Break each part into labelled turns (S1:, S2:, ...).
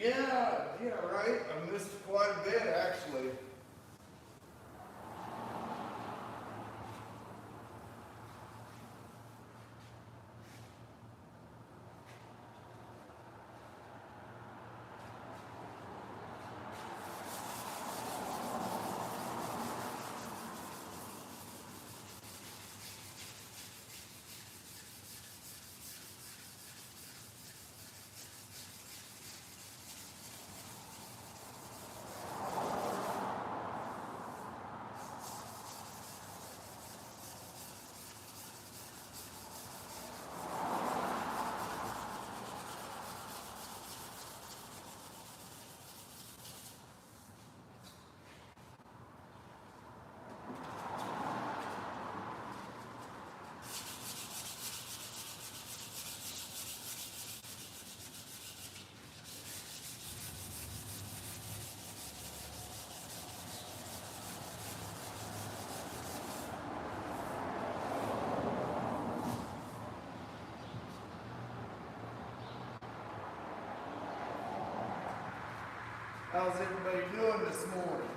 S1: Yeah, right. I missed quite a bit actually. How's everybody doing this morning?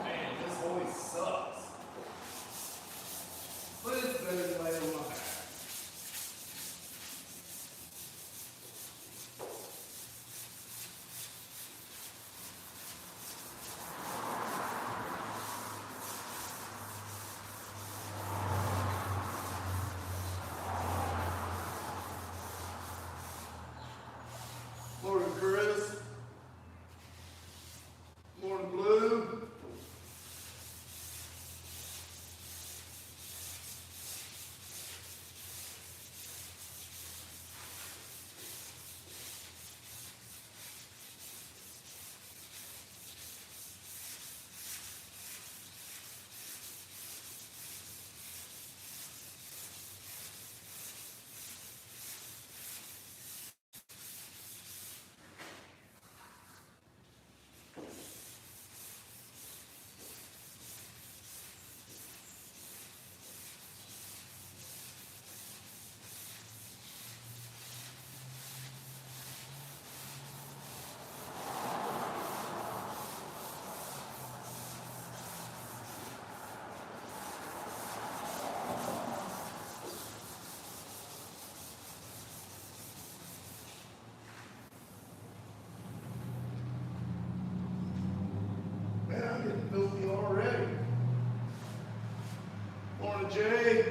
S1: Man, this always sucks. But it's better than laying on my back. Morning, Chris. Morning, Blue. Man, I'm getting filthy already. Morning, Jay.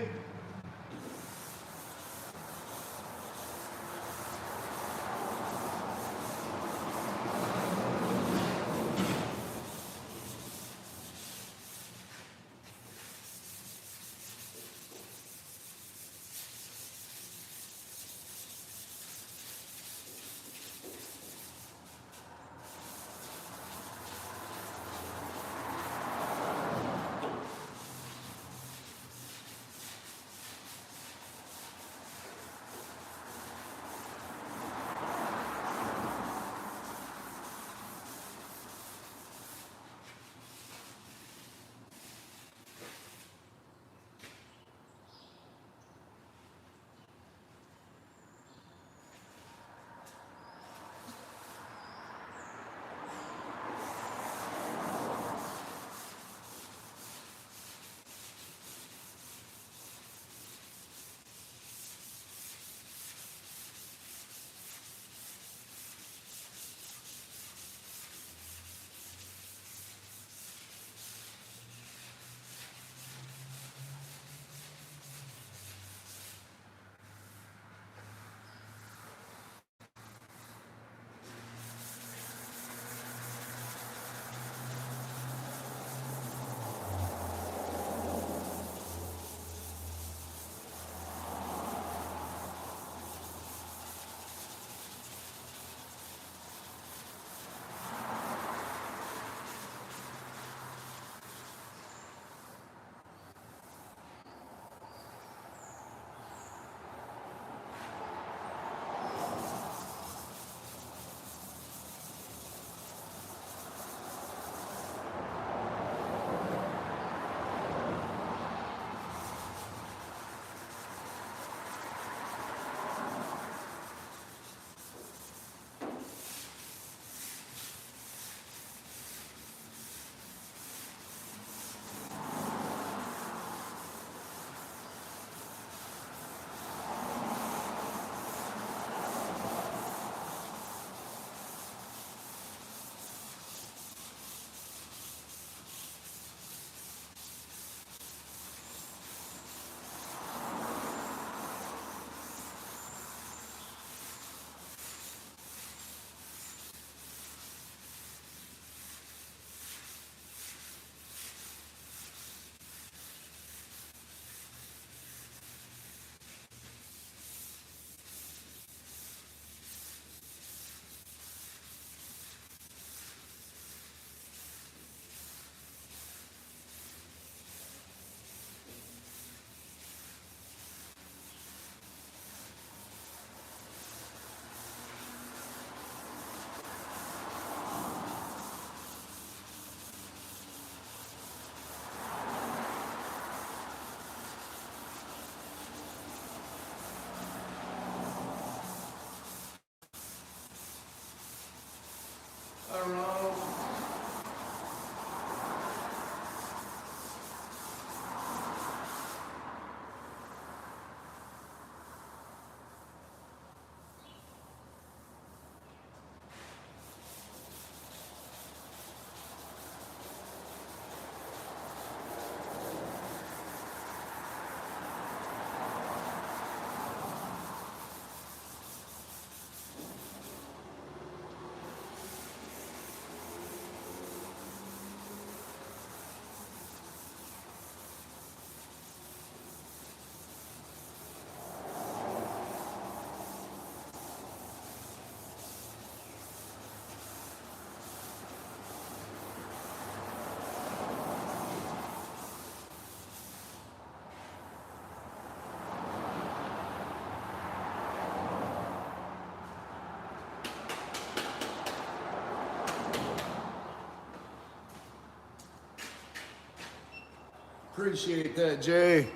S1: Appreciate that, Jay.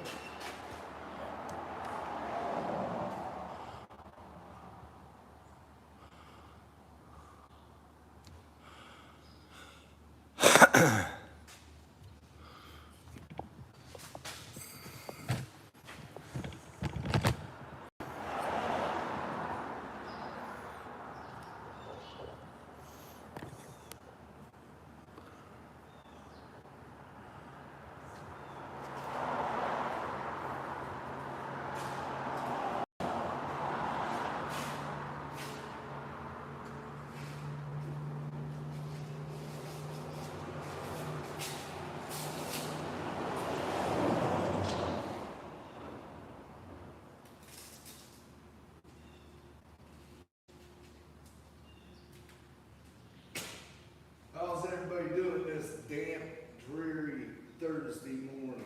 S1: How's everybody doing this damp, dreary Thursday morning?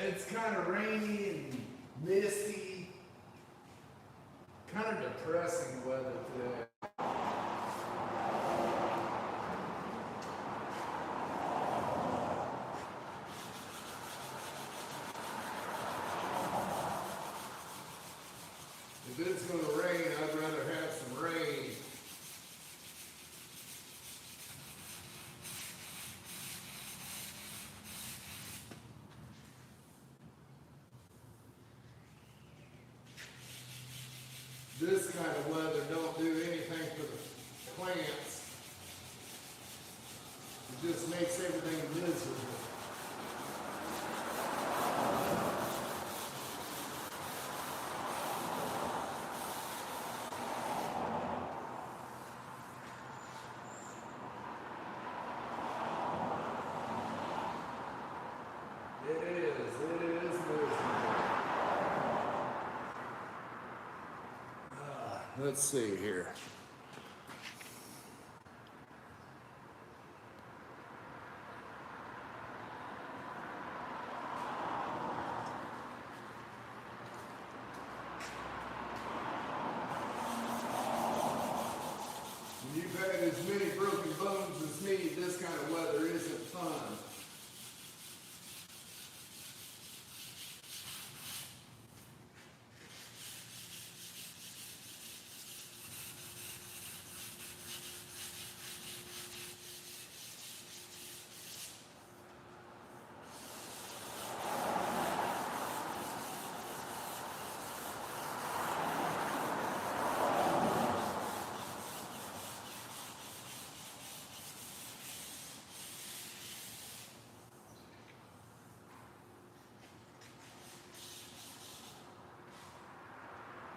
S1: It's kind of rainy and misty, kind of depressing weather today. If it's going to rain, I'd rather have some rain. This kind of weather don't do anything for the plants. It just makes everything miserable. It is miserable. Let's see here. When you've had as many broken bones as me, this kind of weather isn't fun.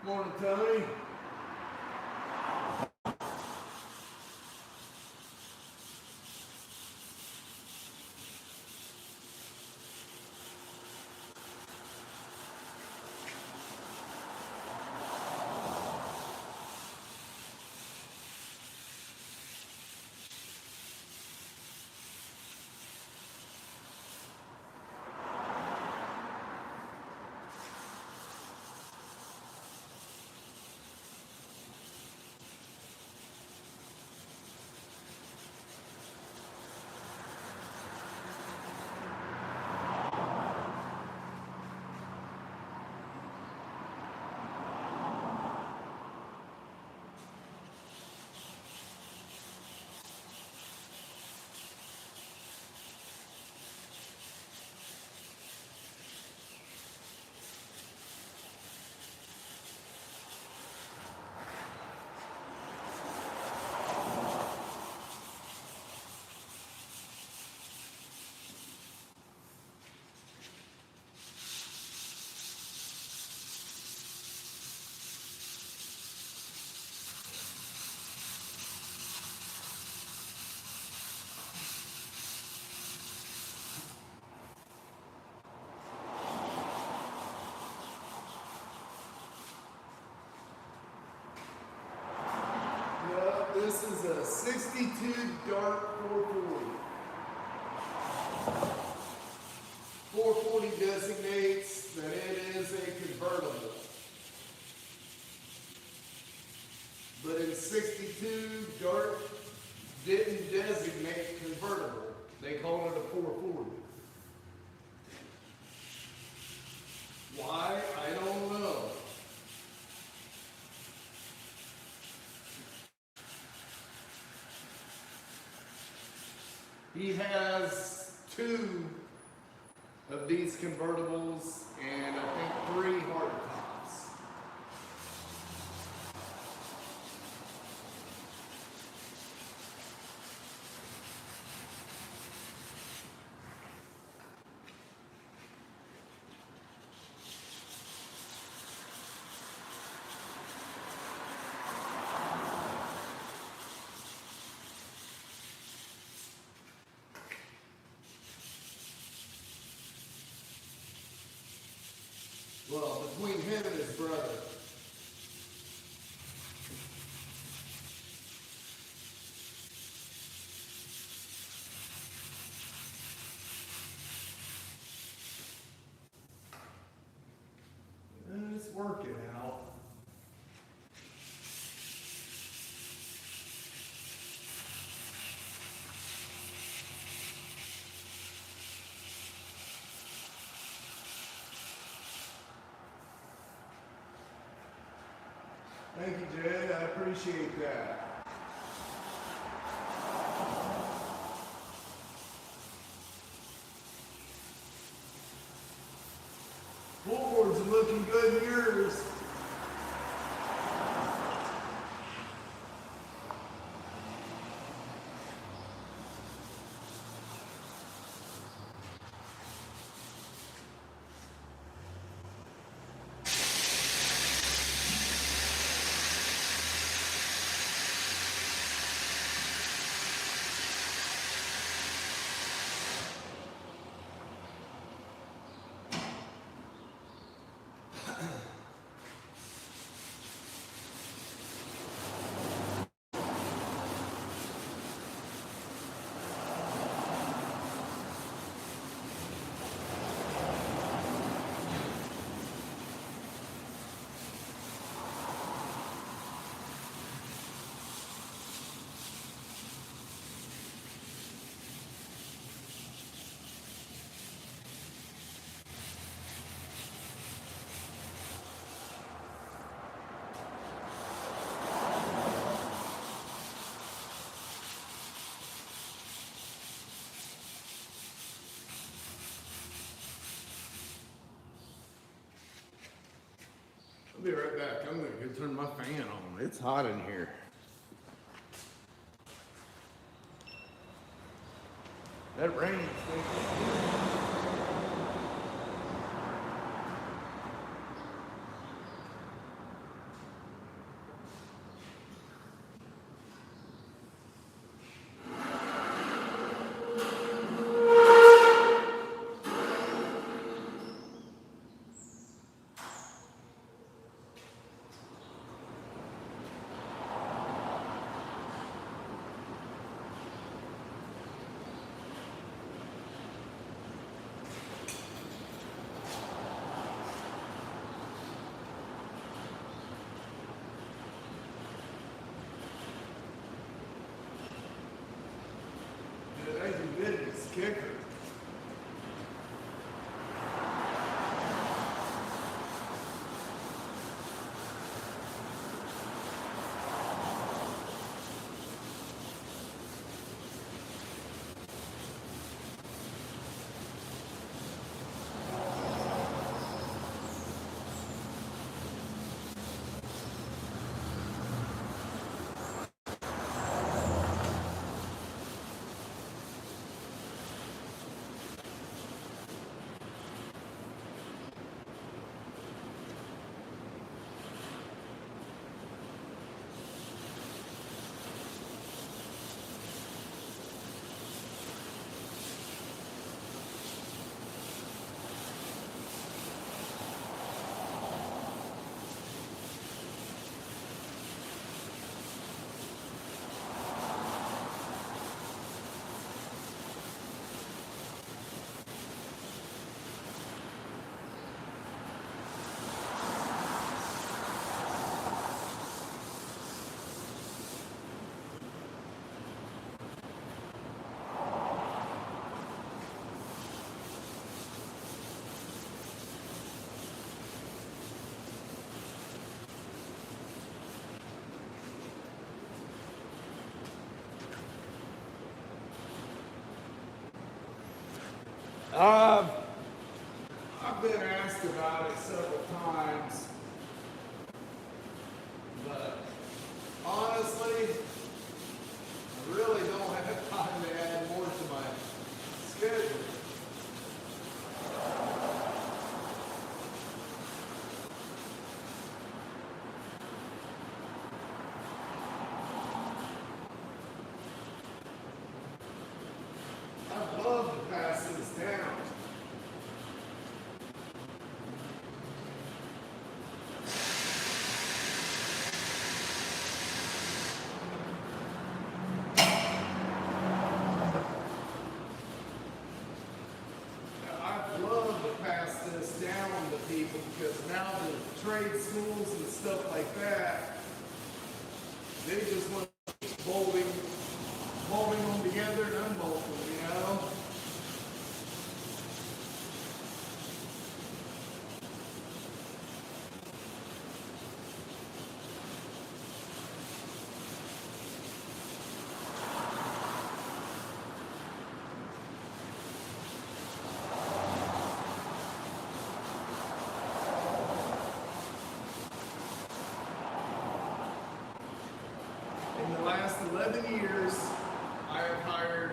S1: Morning, Tony. a 62 dark 440. 440 designates that it is a convertible. But in 62, dark didn't designate convertible. They called it a 440. Why? I don't know. He has 2 of these convertibles and I think 3 hardtops. Well, between him and his brother. And it's working out. Thank you, Jay. I appreciate that. Floorboards are looking good in yours. I'll be right back. I'm gonna go turn my fan on. It's hot in here. That rain is thinking. Thank you, goodness, kicker. Uh, I've been asked about it several times, but honestly, I really don't have time to add more to my schedule. I'd love to pass this down. I'd love to pass this down to people because now the trade schools and stuff like that, they just want to keep bolting them together and unbolting them, you know? In the last 11 years, I have hired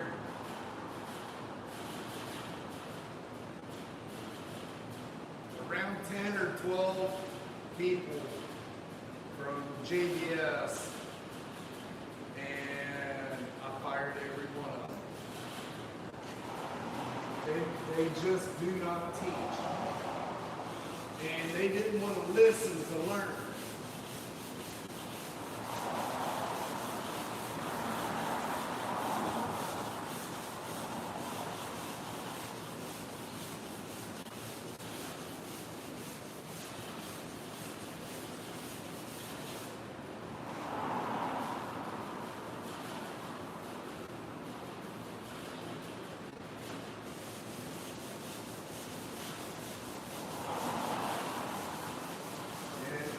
S1: around 10 or 12 people from JBS, and I fired every one of them. They just do not teach. And they didn't want to listen to learn.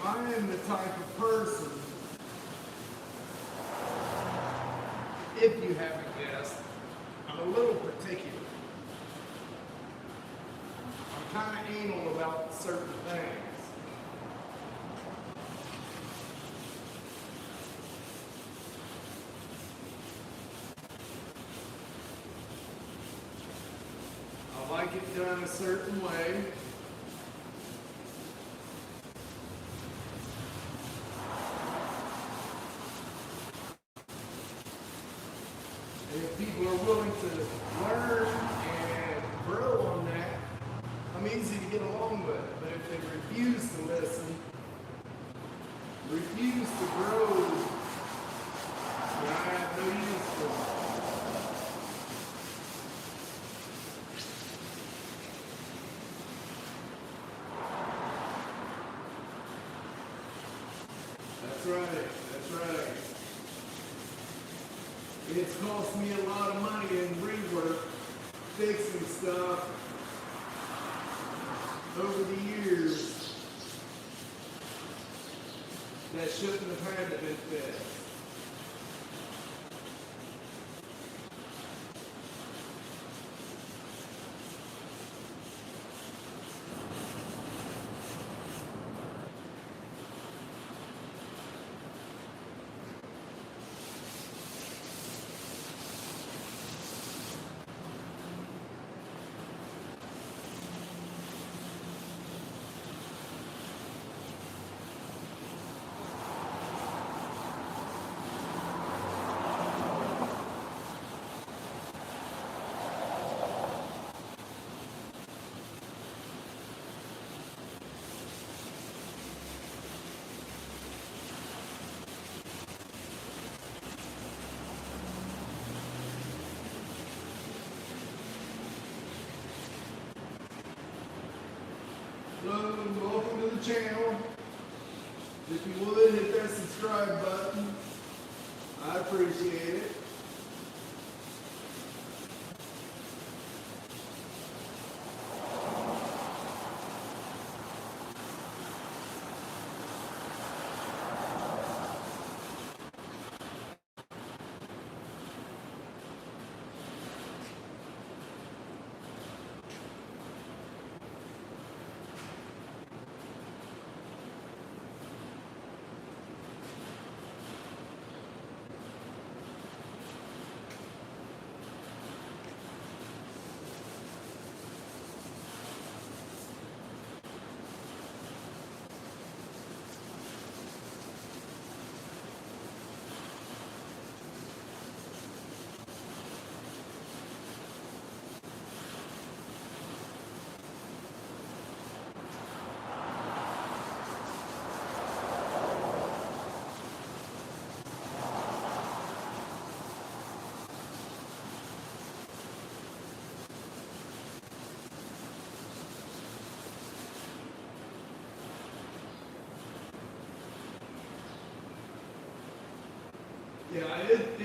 S1: I am the type of person, if you haven't guessed, I'm a little particular. I'm kind of anal about certain things. I like it done a certain way. If people are willing to learn and grow on that, I'm easy to get along with. But if they refuse to listen, refuse to grow, then I have no use for them. That's right, that's right. It's cost me a lot of money in rework, fixing stuff over the years that shouldn't have had to be fixed. Hello and welcome to the channel. If you would, hit that subscribe button. I appreciate it.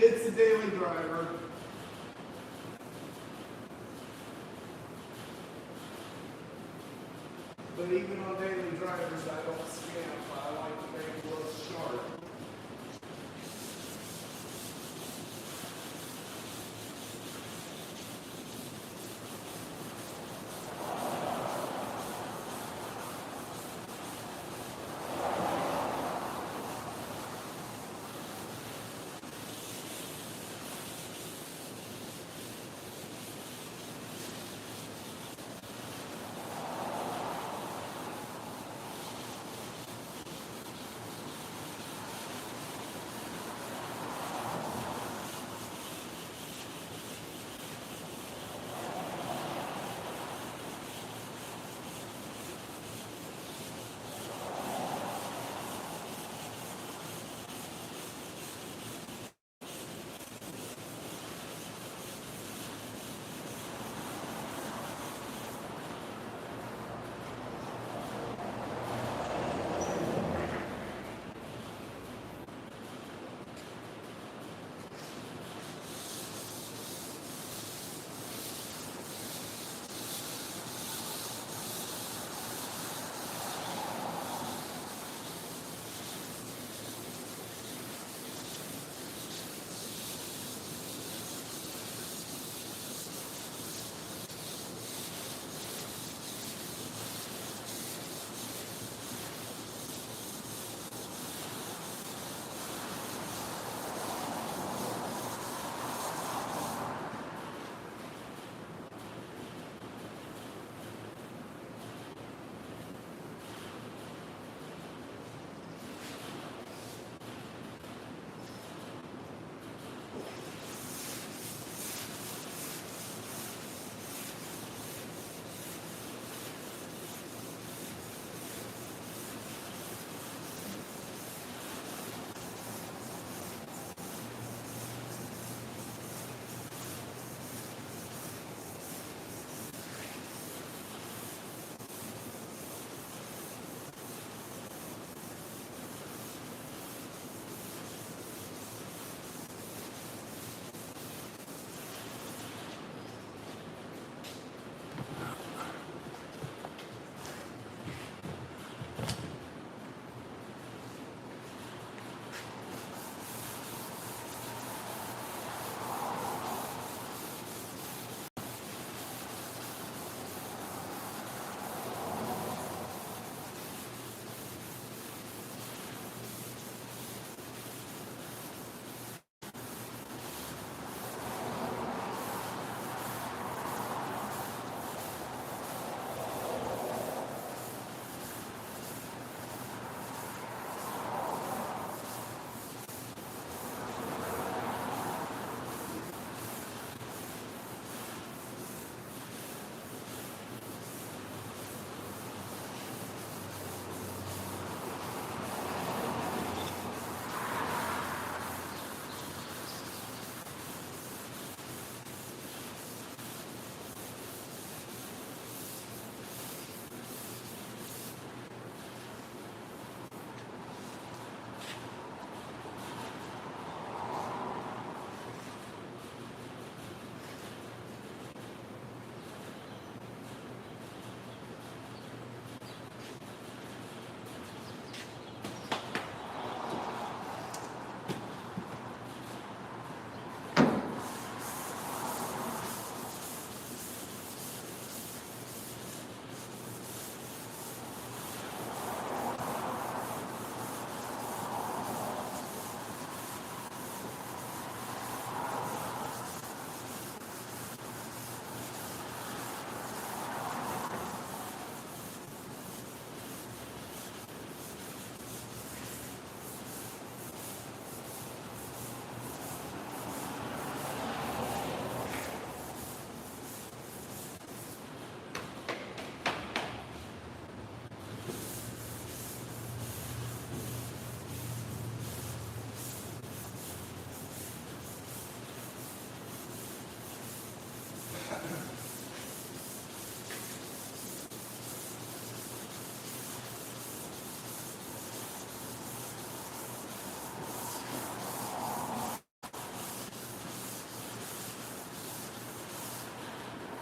S1: It's a daily driver. But even on daily drivers, I don't scamp. I like to make it look sharp.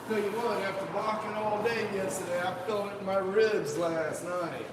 S1: Tell you what, after walking all day yesterday, I felt it in my ribs last night.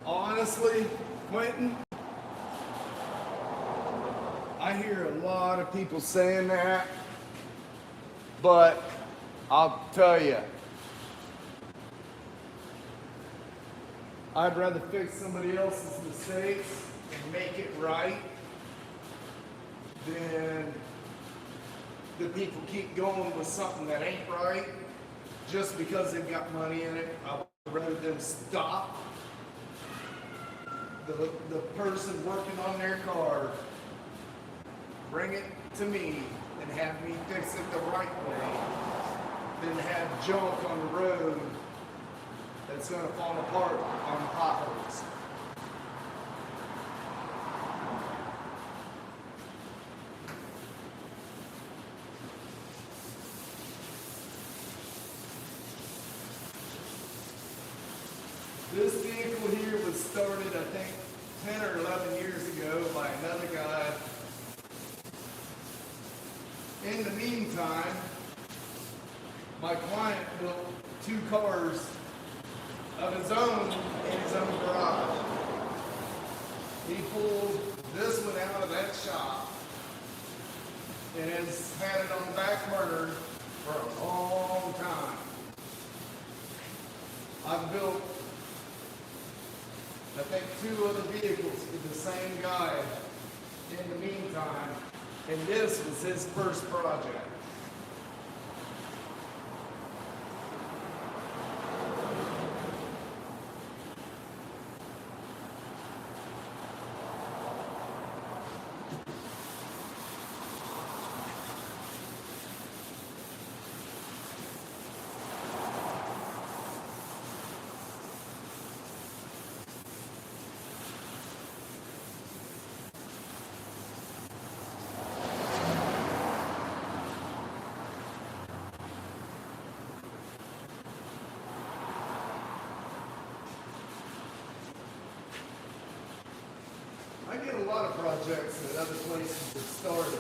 S1: Honestly, Quentin, I hear a lot of people saying that, but I'll tell you, I'd rather fix somebody else's mistakes and make it right than the people keep going with something that ain't right just because they've got money in it. I'd rather them stop the person working on their car, bring it to me and have me fix it the right way than have junk on the road that's going to fall apart on potholes. This vehicle here was started, I think, 10 or 11 years ago by another guy. In the meantime, my client built 2 cars of his own in his own garage. He pulled this one out of that shop and has had it on the back burner for a long time. I've built, I think, 2 other vehicles for the same guy in the meantime, and this was his first project. I get a lot of projects that other places have started.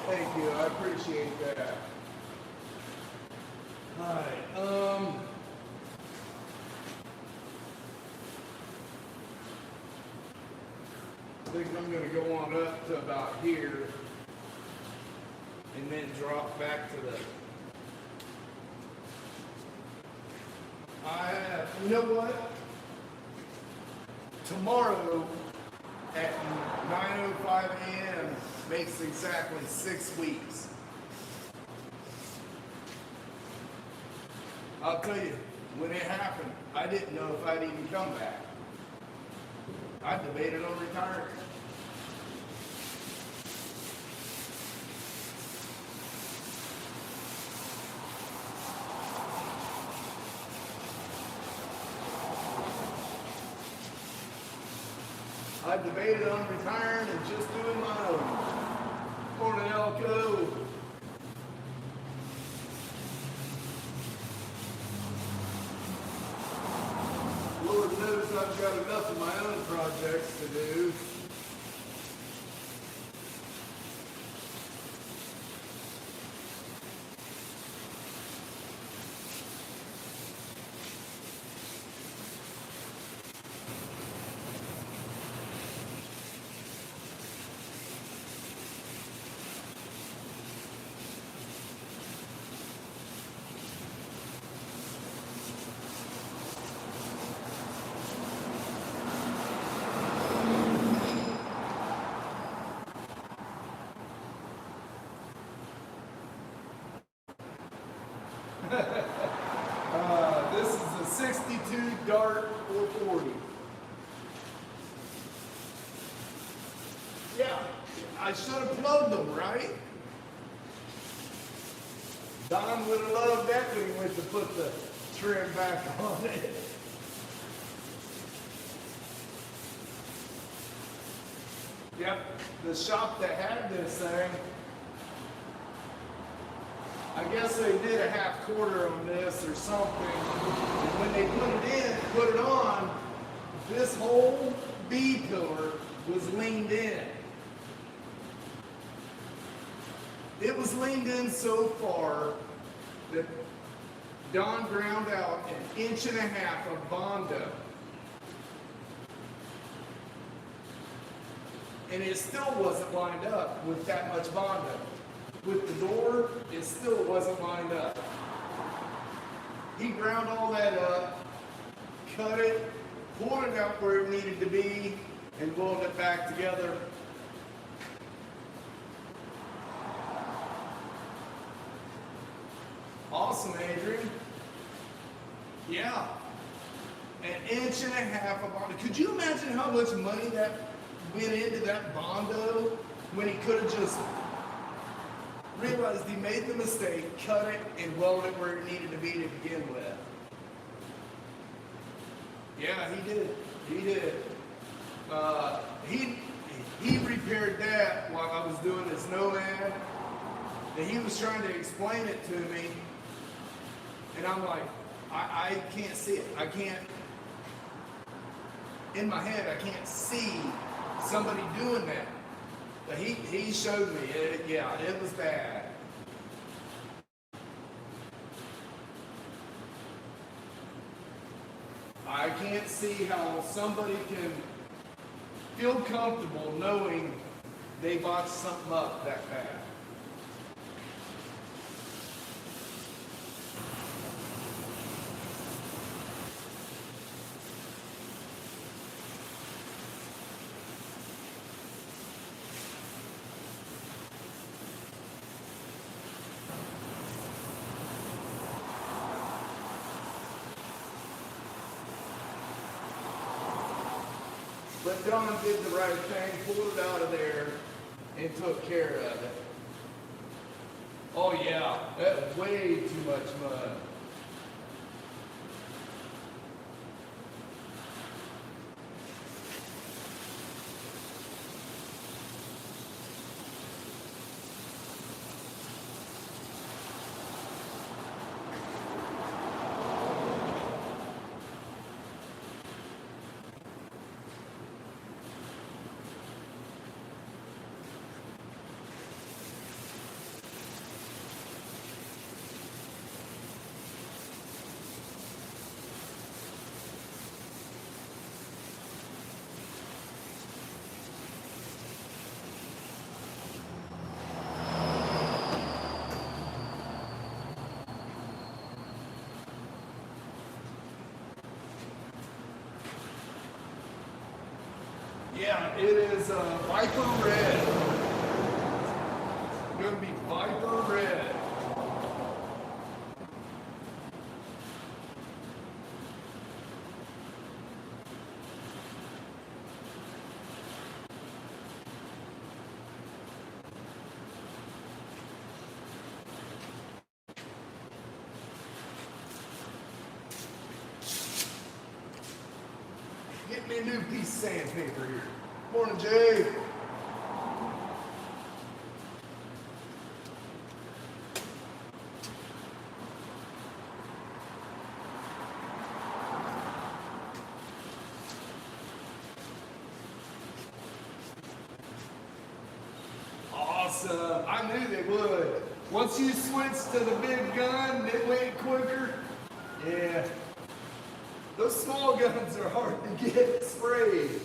S1: Thank you, I appreciate that. All right, I think I'm going to go on up to about here and then drop back to the... You know what? Tomorrow at 9:05 a.m. makes exactly 6 weeks. I'll tell you, when it happened, I didn't know if I'd even come back. I debated on retiring. I debated on retiring and just doing my own. Morning, Elko. Lord knows I've got enough of my own projects to do. This is a 62 Dart 440. Yeah, I should have plugged them, right? Don would have loved that when he went to put the trim back on it. Yep, the shop that had this thing, I guess they did a half quarter on this or something. And when they put it on, this whole B pillar was leaned in. It was leaned in so far that Don ground out an inch and a half of Bondo. And it still wasn't lined up with that much Bondo. With the door, it still wasn't lined up. He ground all that up, cut it, pulled it out where it needed to be, and welded it back together. Awesome, Adrian. Yeah. An inch and a half of Bondo. Could you imagine how much money that went into that Bondo when he could have just realized he made the mistake, cut it, and welded it where it needed to be to begin with? Yeah, he did. He did. He repaired that while I was doing his Nomad, and he was trying to explain it to me, and I'm like, I can't see it. I can't, in my head, I can't see somebody doing that. But he showed me, yeah, it was bad. I can't see how somebody can feel comfortable knowing they botched something up that bad. But Don did the right thing, pulled it out of there, and took care of it. Oh yeah, that was way too much mud. Yeah, it is Viper Red. It's going to be Viper Red. Get me a new piece of sandpaper here. Morning, Jay. Awesome. I knew they would. Once you switched to the big gun, it went quicker. Yeah. Those small guns are hard to get sprayed.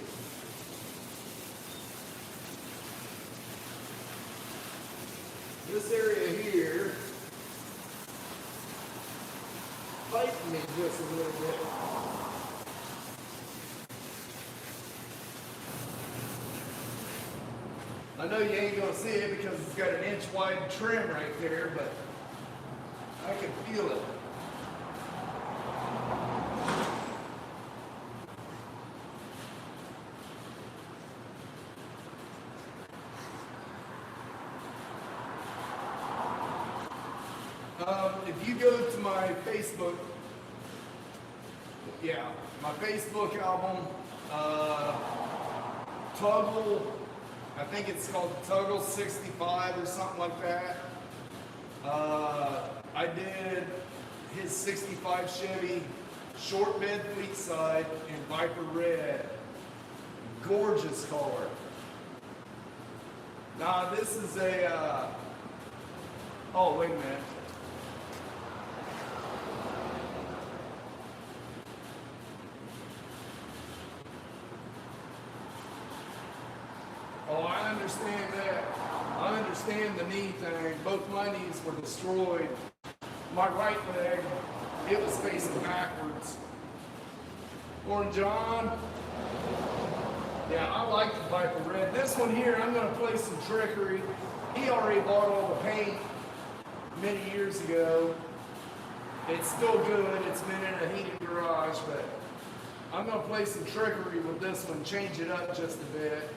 S1: This area here, fighting me just a little bit. I know you ain't gonna see it because it's got an inch wide trim right there, but I can feel it. If you go to my Facebook, my Facebook album, Tuggle, I think it's called Tuggle 65 or something like that. I did his 65 Chevy short bed fleet side in Viper Red. Gorgeous color. Now this is a, oh wait a minute. Oh, I understand that. I understand the knee thing. Both my knees were destroyed. My right leg, it was facing backwards. Morning, John. Yeah, I like the Viper Red. This one here, I'm going to play some trickery. He already bought all the paint many years ago. It's still good. It's been in a heated garage, but I'm going to play some trickery with this one, change it up just a bit.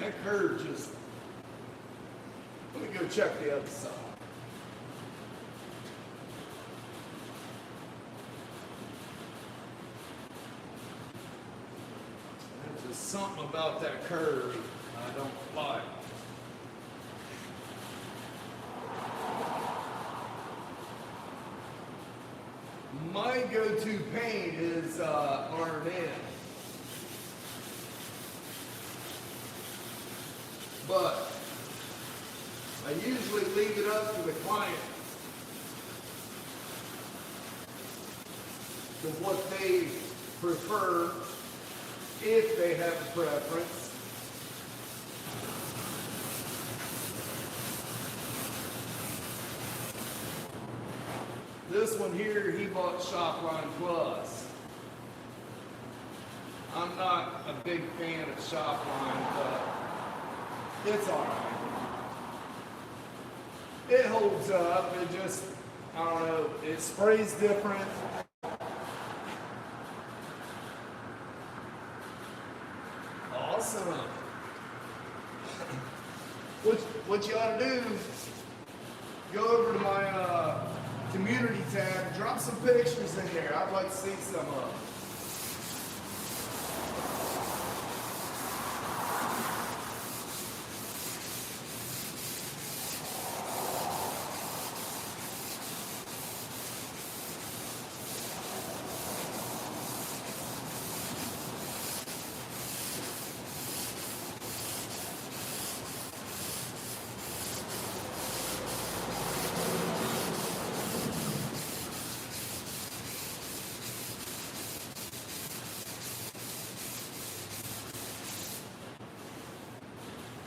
S1: That curve just, let me go check the other side. There's just something about that curve I don't like. My go-to paint is R&M. But I usually leave it up to the client to what they prefer, if they have a preference. This one here, he bought Shopline Plus. I'm not a big fan of Shopline, but it's alright. It holds up. It just, I don't know, it sprays different. Awesome. What you ought to do, go over to my community tab, drop some pictures in there. I'd like to see some of them.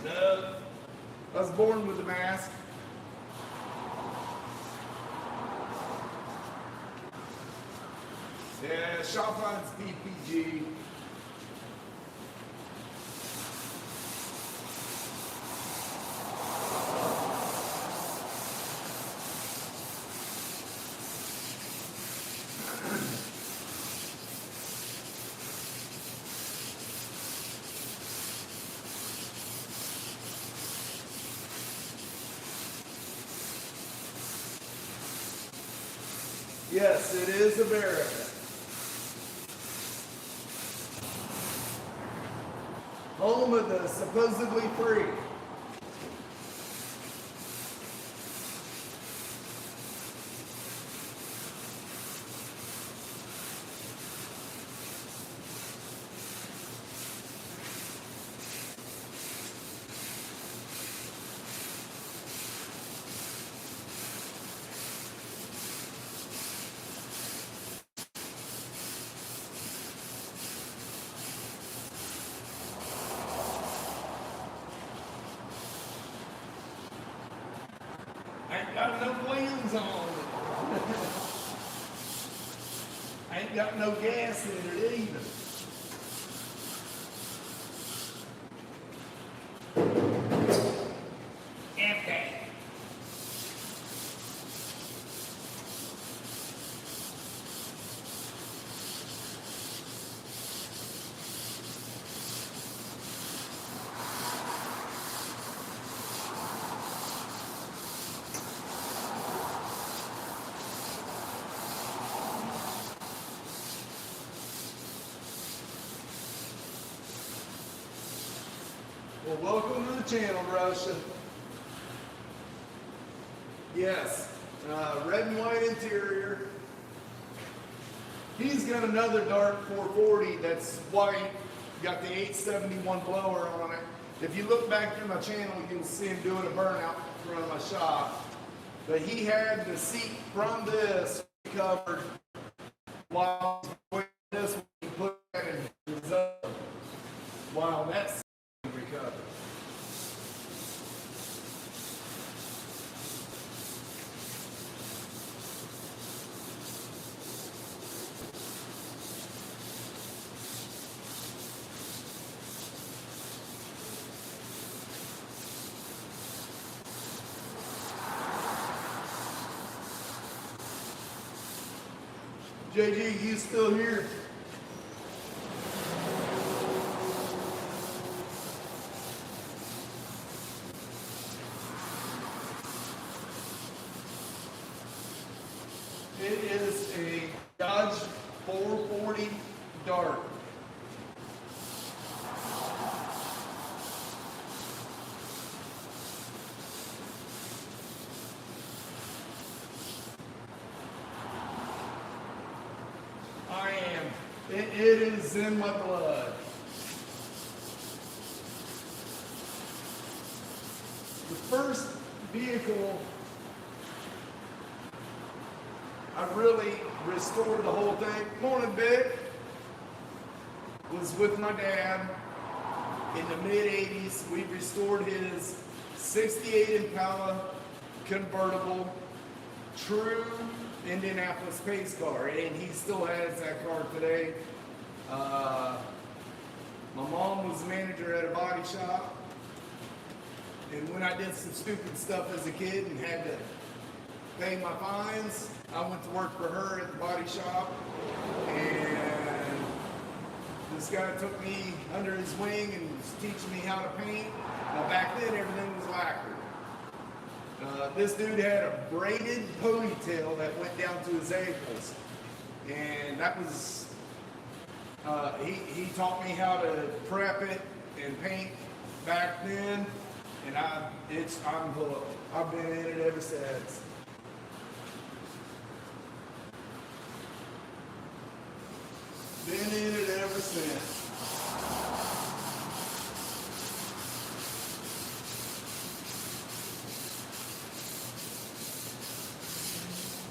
S1: No, I was born with a mask. Yeah, Shopline's PPG. Yes, it is America. Home of the supposedly free. Ain't got no wheels on it. Ain't got no gas in it either. Empty. Well, welcome to the channel, Russia. Yes, red and white interior. He's got another dark 440 that's white, got the 871 blower on it. If you look back through my channel, you can see him doing a burnout in front of my shop. But he had the seat from this covered while this one put that in his oven. While that's recovered. JG, you still here? It is a Dodge 440 Dart. I am. It is in my blood. The first vehicle I really restored the whole thing. Morning, Vic. Was with my dad in the mid 80s. We restored his 68 Impala convertible, true Indianapolis pace car, and he still has that car today. My mom was manager at a body shop, and when I did some stupid stuff as a kid and had to pay my fines, I went to work for her at the body shop, and this guy took me under his wing and was teaching me how to paint. Now back then everything was lacquered. This dude had a braided ponytail that went down to his ankles, and that was, he taught me how to prep it and paint back then, and I'm hooked. I've been in it ever since. Been in it ever since.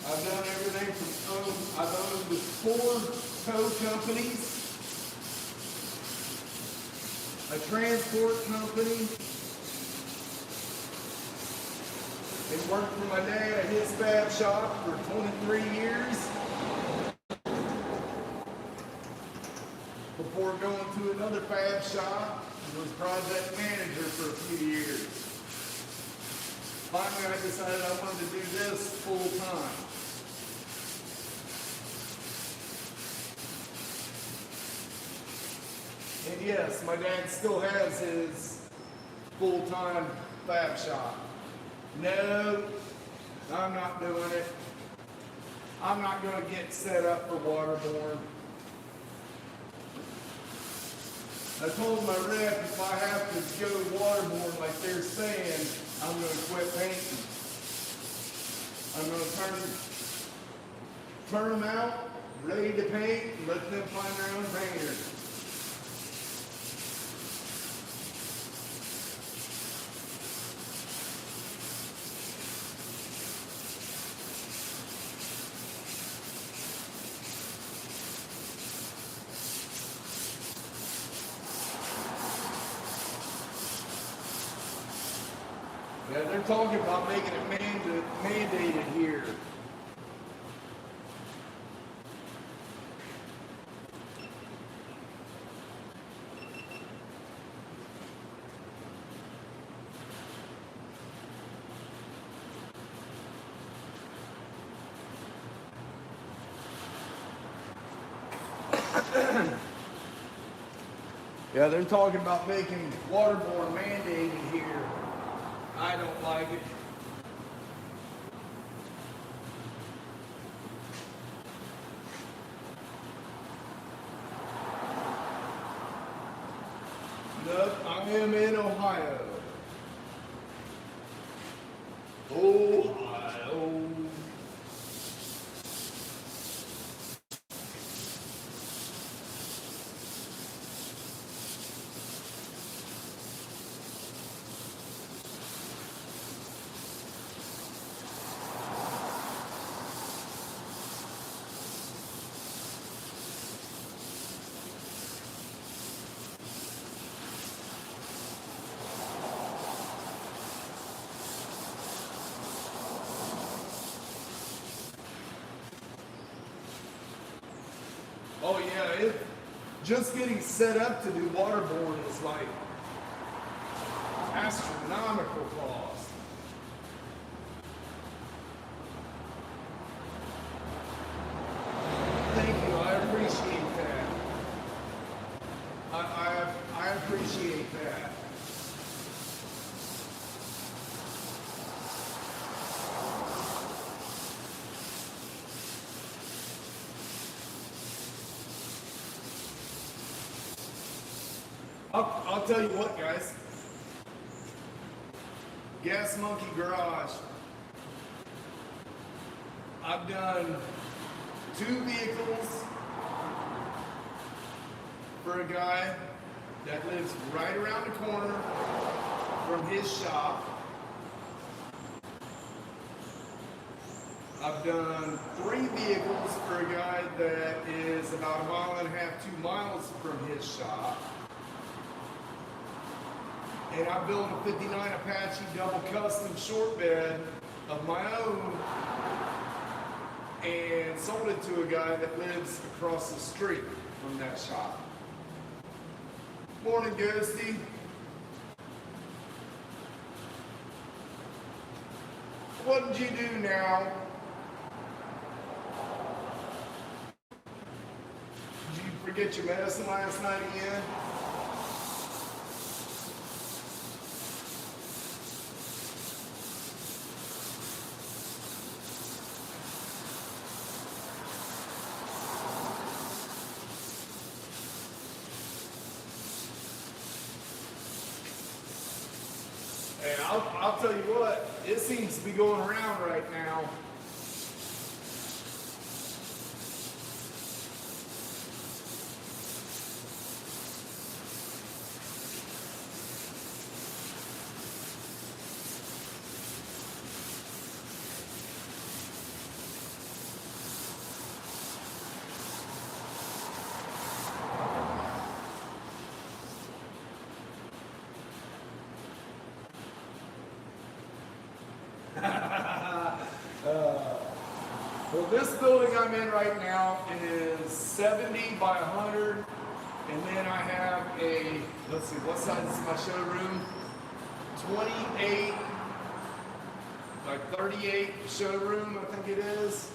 S1: I've done everything from I've owned with 4 tow companies, a transport company, and worked for my dad at his fab shop for 23 years before going to another fab shop and was project manager for a few years. Finally, I decided I wanted to do this full time. And yes, my dad still has his full-time fab shop. No, I'm not doing it. I'm not going to get set up for waterborne. I told my rep if I have to go waterborne like they're saying, I'm going to quit painting. I'm going to turn them out, ready to paint, and let them find their own painter. Yeah, they're talking about making it mandated here. Yeah, they're talking about making waterborne mandated here. I don't like it. Nope, I am in Ohio. Ohio. Oh yeah, just getting set up to do waterborne is like astronomical cost. Thank you, I appreciate that. I appreciate that. I'll tell you what, guys. Gas Monkey Garage. I've done 2 vehicles for a guy that lives right around the corner from his shop. I've done 3 vehicles for a guy that is about 1.5 miles, 2 miles from his shop. And I built a 59 Apache double custom short bed of my own and sold it to a guy that lives across the street from that shop. Morning, Ghosty. What did you do now? Did you forget your medicine last night again? Hey, I'll tell you what, it seems to be going around right now. Well, this building I'm in right now is 70 by 100, and then I have a, let's see, what size is my showroom? 28 by 38 showroom, I think it is.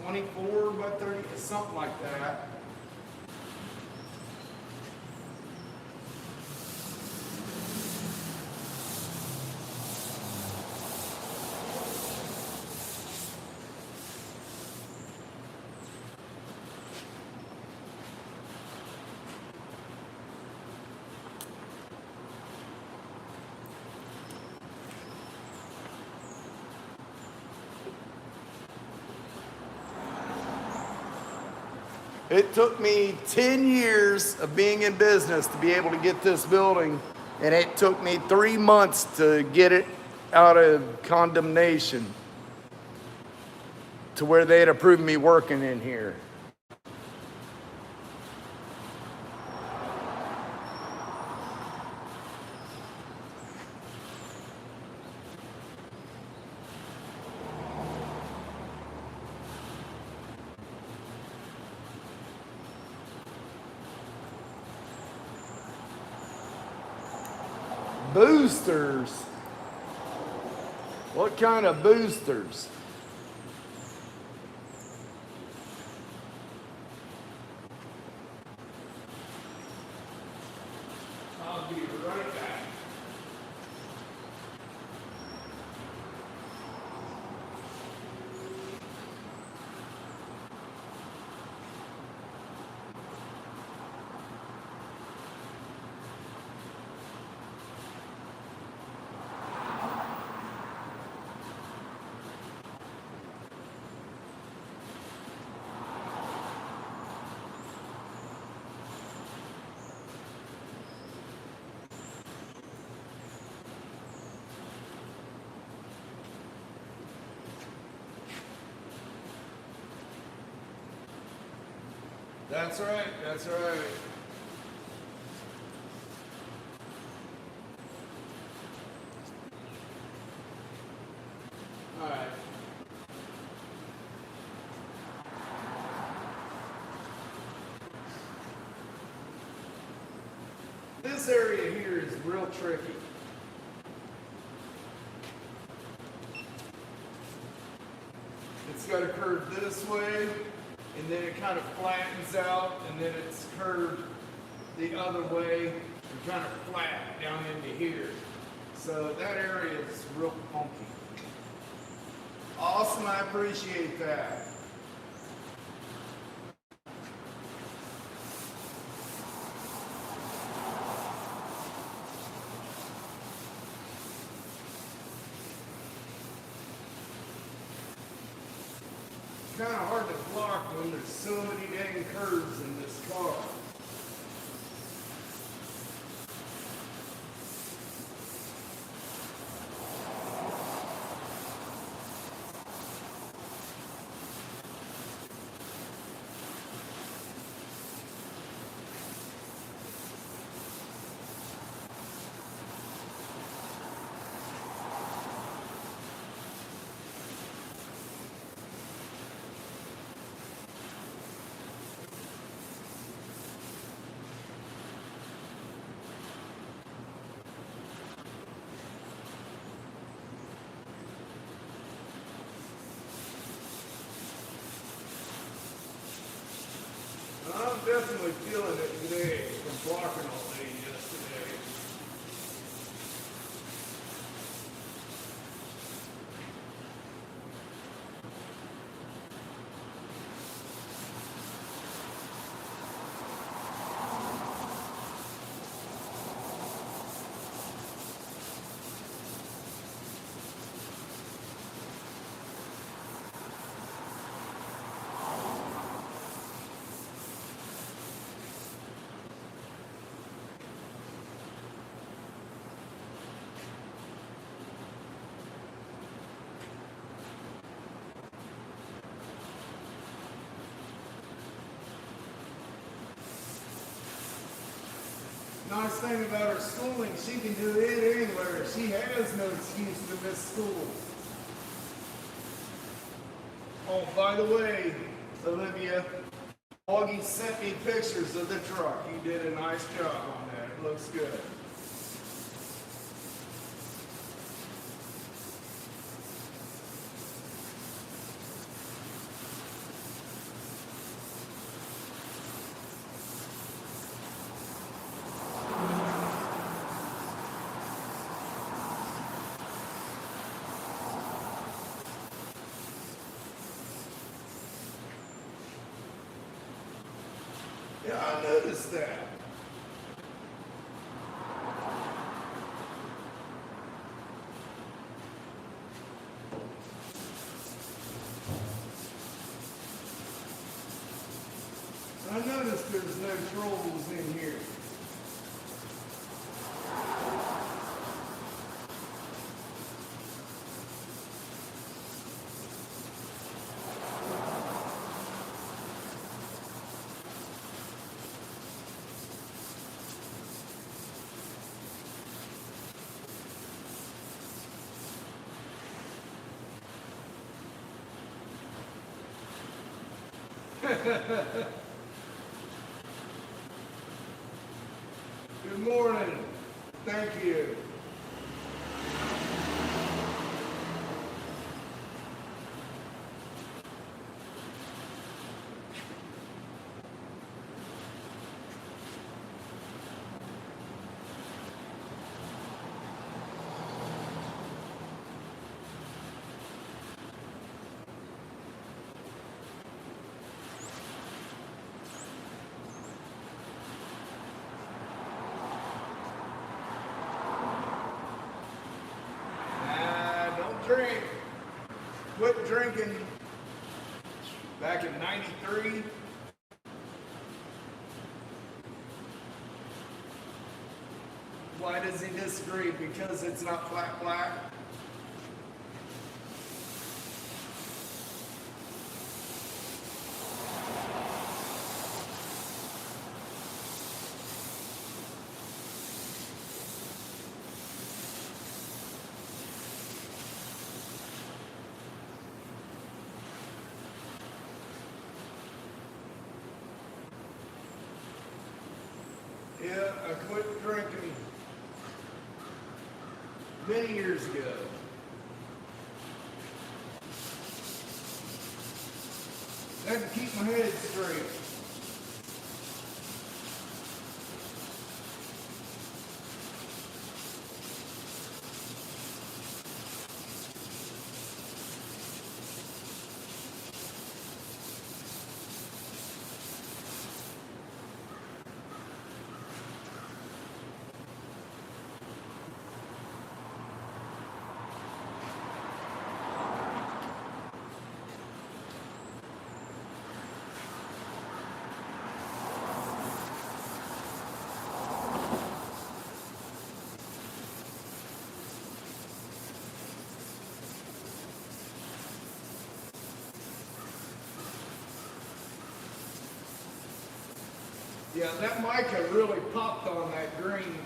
S1: 24 by 30, something like that. It took me 10 years of being in business to be able to get this building, and it took me 3 months to get it out of condemnation to where they had approved me working in here. Boosters? What kind of boosters? I'll be right back. That's right, that's right. All right. This area here is real tricky. It's got to curve this way, and then it kind of flattens out, and then it's curved the other way and kind of flat down into here. So that area is real funky. Awesome, I appreciate that. It's kind of hard to block when there's so many dang curves in this car. I'm definitely feeling it today from blocking all day yesterday. Nice thing about her schooling, she can do it anywhere. She has no excuse to miss school. Oh, by the way, Olivia, Augie sent me pictures of the truck. You did a nice job on that. It looks good. Yeah, I noticed that. I noticed there's no trolls in here. Good morning. Thank you. Drink. Quit drinking back in '93. Why does he disagree? Because it's not flat black? Yeah, I quit drinking many years ago. I had to keep my head straight. Yeah, that mica really popped on that green.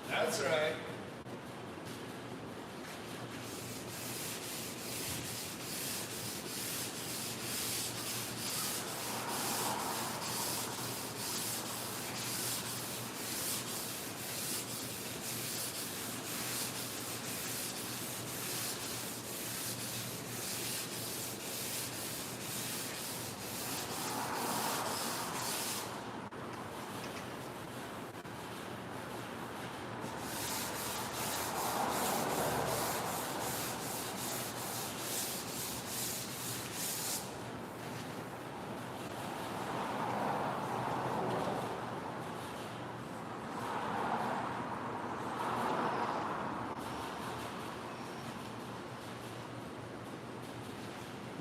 S1: That's right.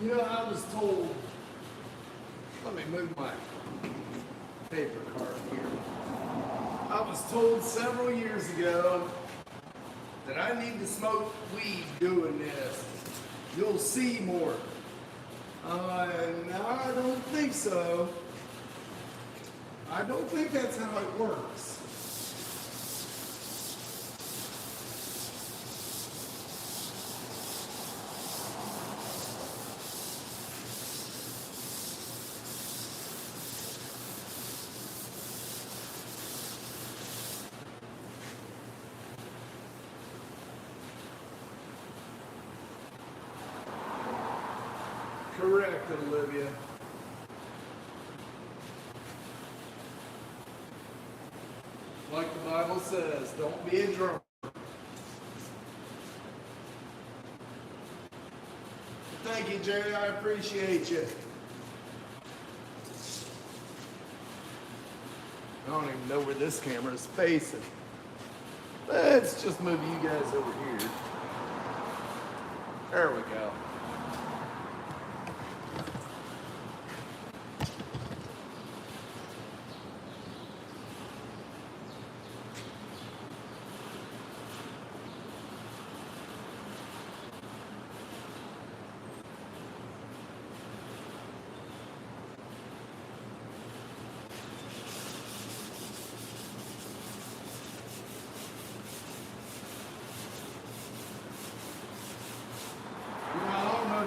S1: You know, I was told, let me move my paper card here. I was told several years ago that I need to smoke weed doing this. You'll see more. No, I don't think so. I don't think that's how it works. Correct, Olivia. Like the Bible says, don't be a drunk. Thank you, Jerry. I appreciate you. I don't even know where this camera is facing. Let's just move you guys over here. There we go.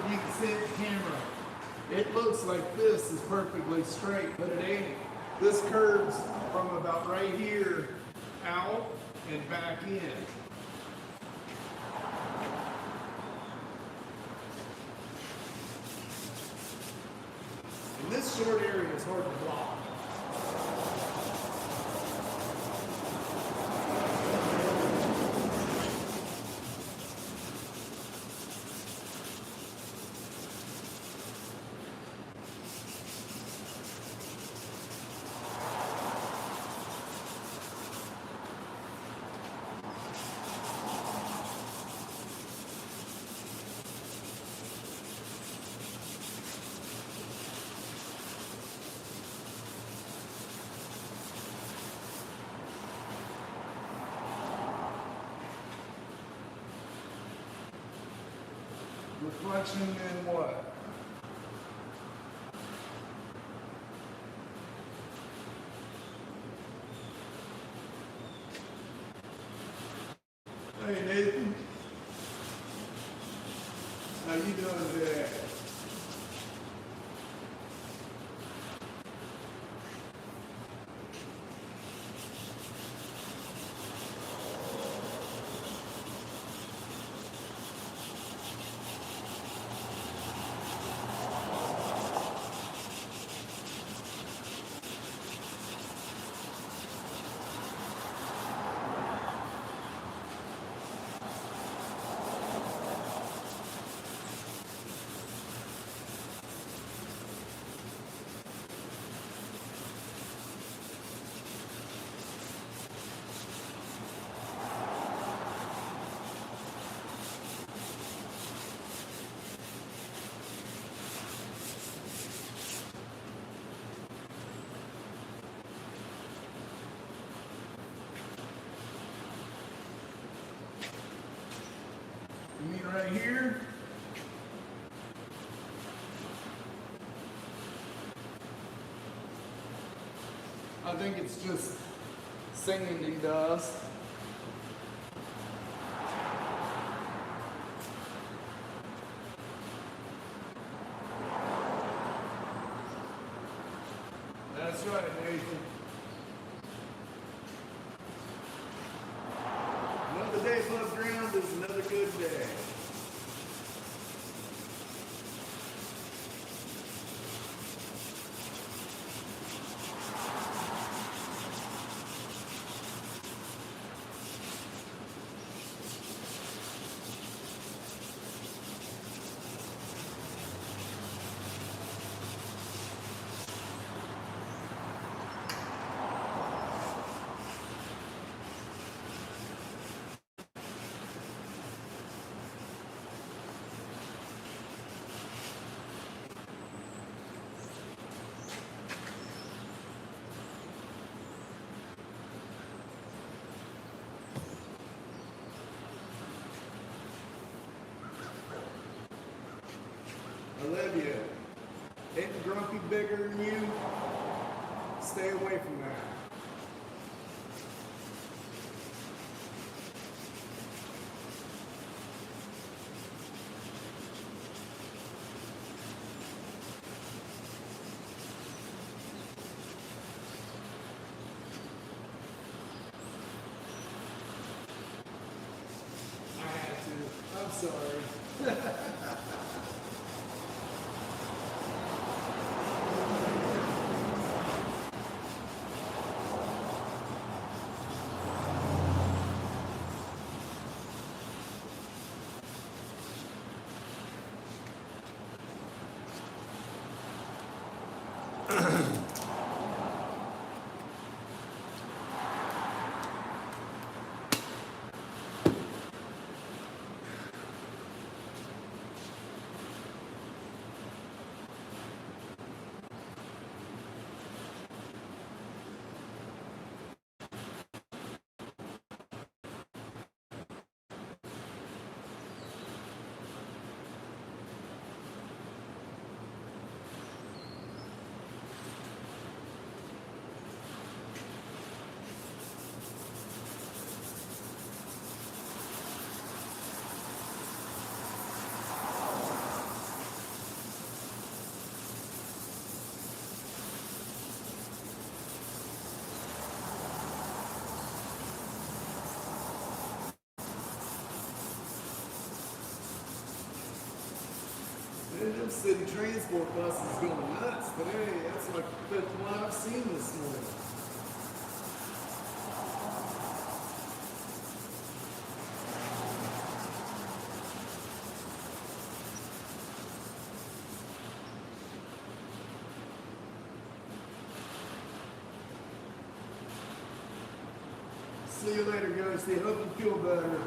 S1: You can see the camera. It looks like this is perfectly straight, but it ain't. This curves from about right here out and back in. And this short area is hard to block. Reflection in what? Hey Nathan, how you doing today? You mean right here? I think it's just singing to us. That's right, Nathan. Another day above ground is another good day. Olivia, ain't grumpy bigger than you? Stay away from that. I had to. I'm sorry. And them city transport buses going nuts today. That's like the fifth one I've seen this morning. See you later, Ghosty. Hope you feel better.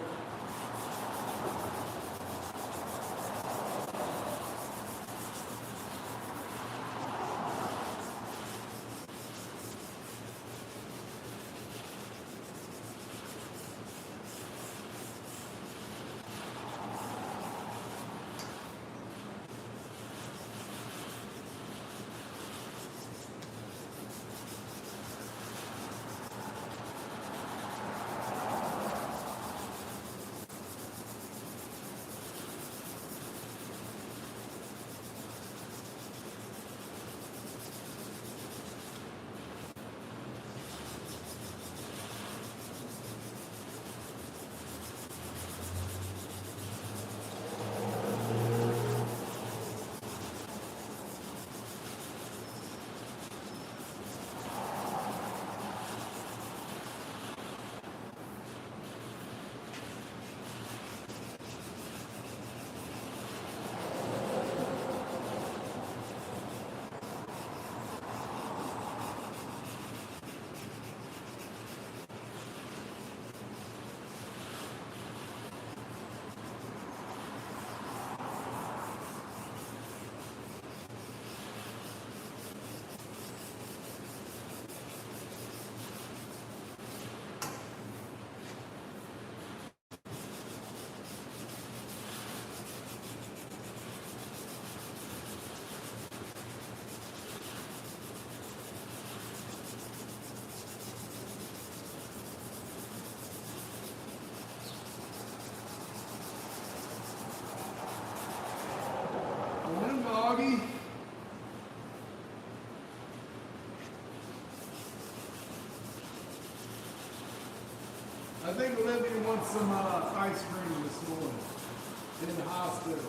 S1: Doggy. I think Olivia wants some ice cream this morning in the hospital.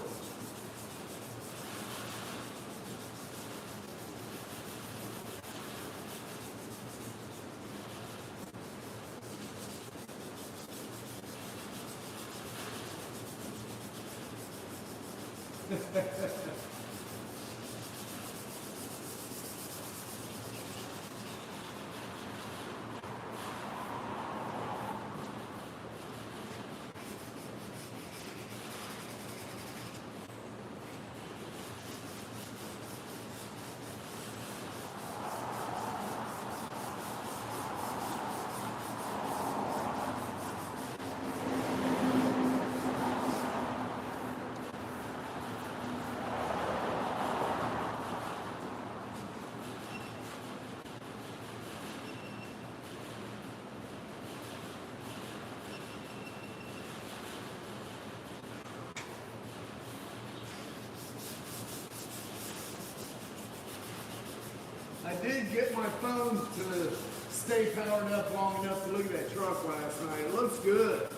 S1: I did get my phone to stay powered up long enough to look at that truck last night. It looks good.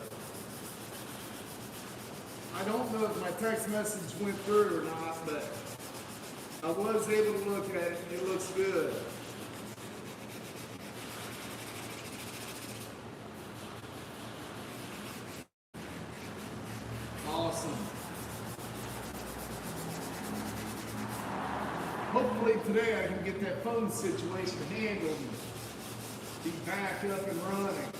S1: I don't know if my text message went through or not, but I was able to look at it and it looks good. Awesome. Hopefully today I can get that phone situation handled and be back up and running.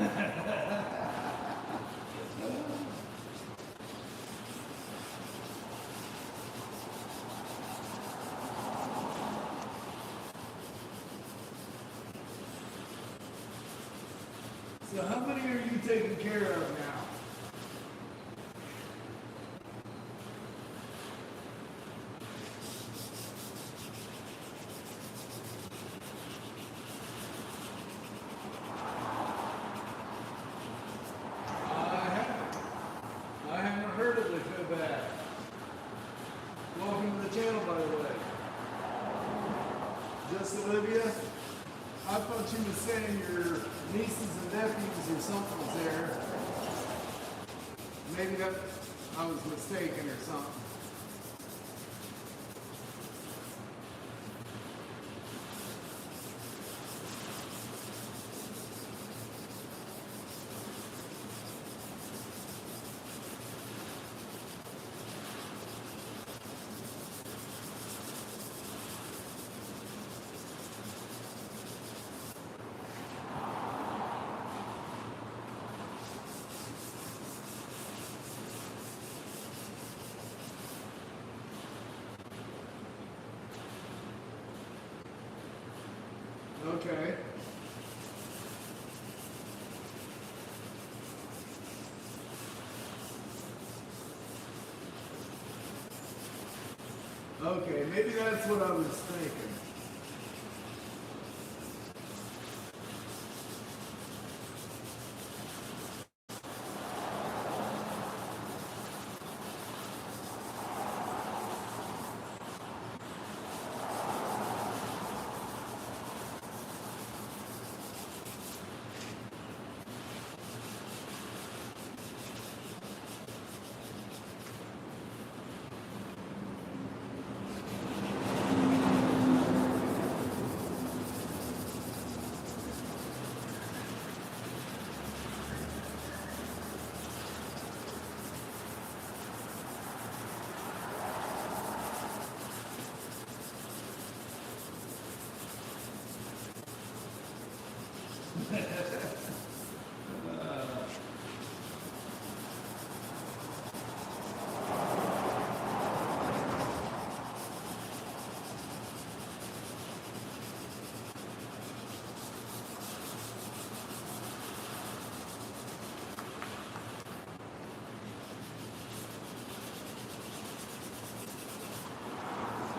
S1: So how many are you taking care of now? I haven't heard of it so bad. Welcome to the channel, by the way. Just Olivia? I thought you were saying your nieces and nephews or something was there. Maybe that I was mistaken or something. Okay. Okay, maybe that's what I was thinking.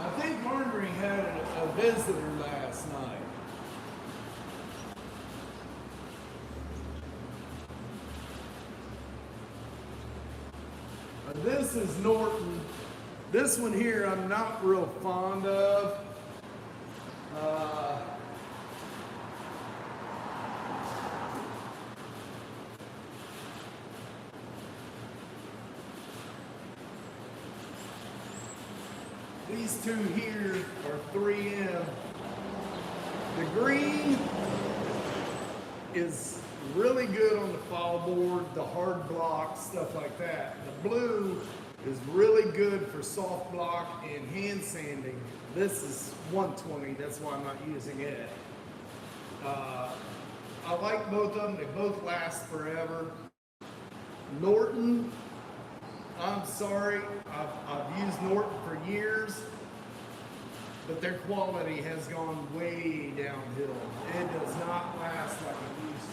S1: I think Marjorie had a visitor last night. This is Norton. This one here I'm not real fond of. These two here are 3M. The green is really good on the fall board, the hard block, stuff like that. The blue is really good for soft block and hand sanding. This is 120, that's why I'm not using it. I like both of them, they both last forever. Norton, I'm sorry, I've used Norton for years, but their quality has gone way downhill. It does not last like it used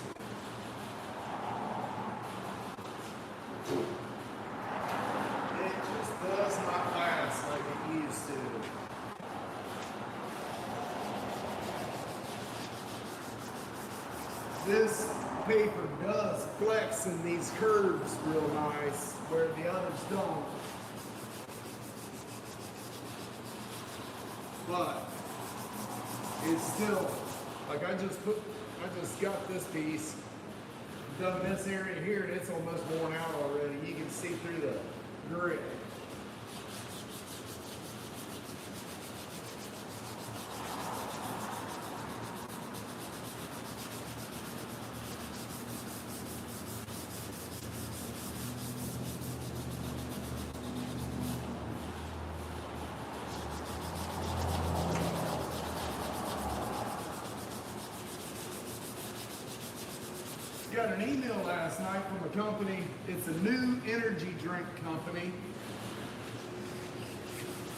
S1: to. It just does not last like it used to. This paper does flex in these curves real nice, where the others don't. But it's still, like I just got this piece, done this area here, and it's almost worn out already. You can see through the grit. got an email last night from a company. It's a new energy drink company.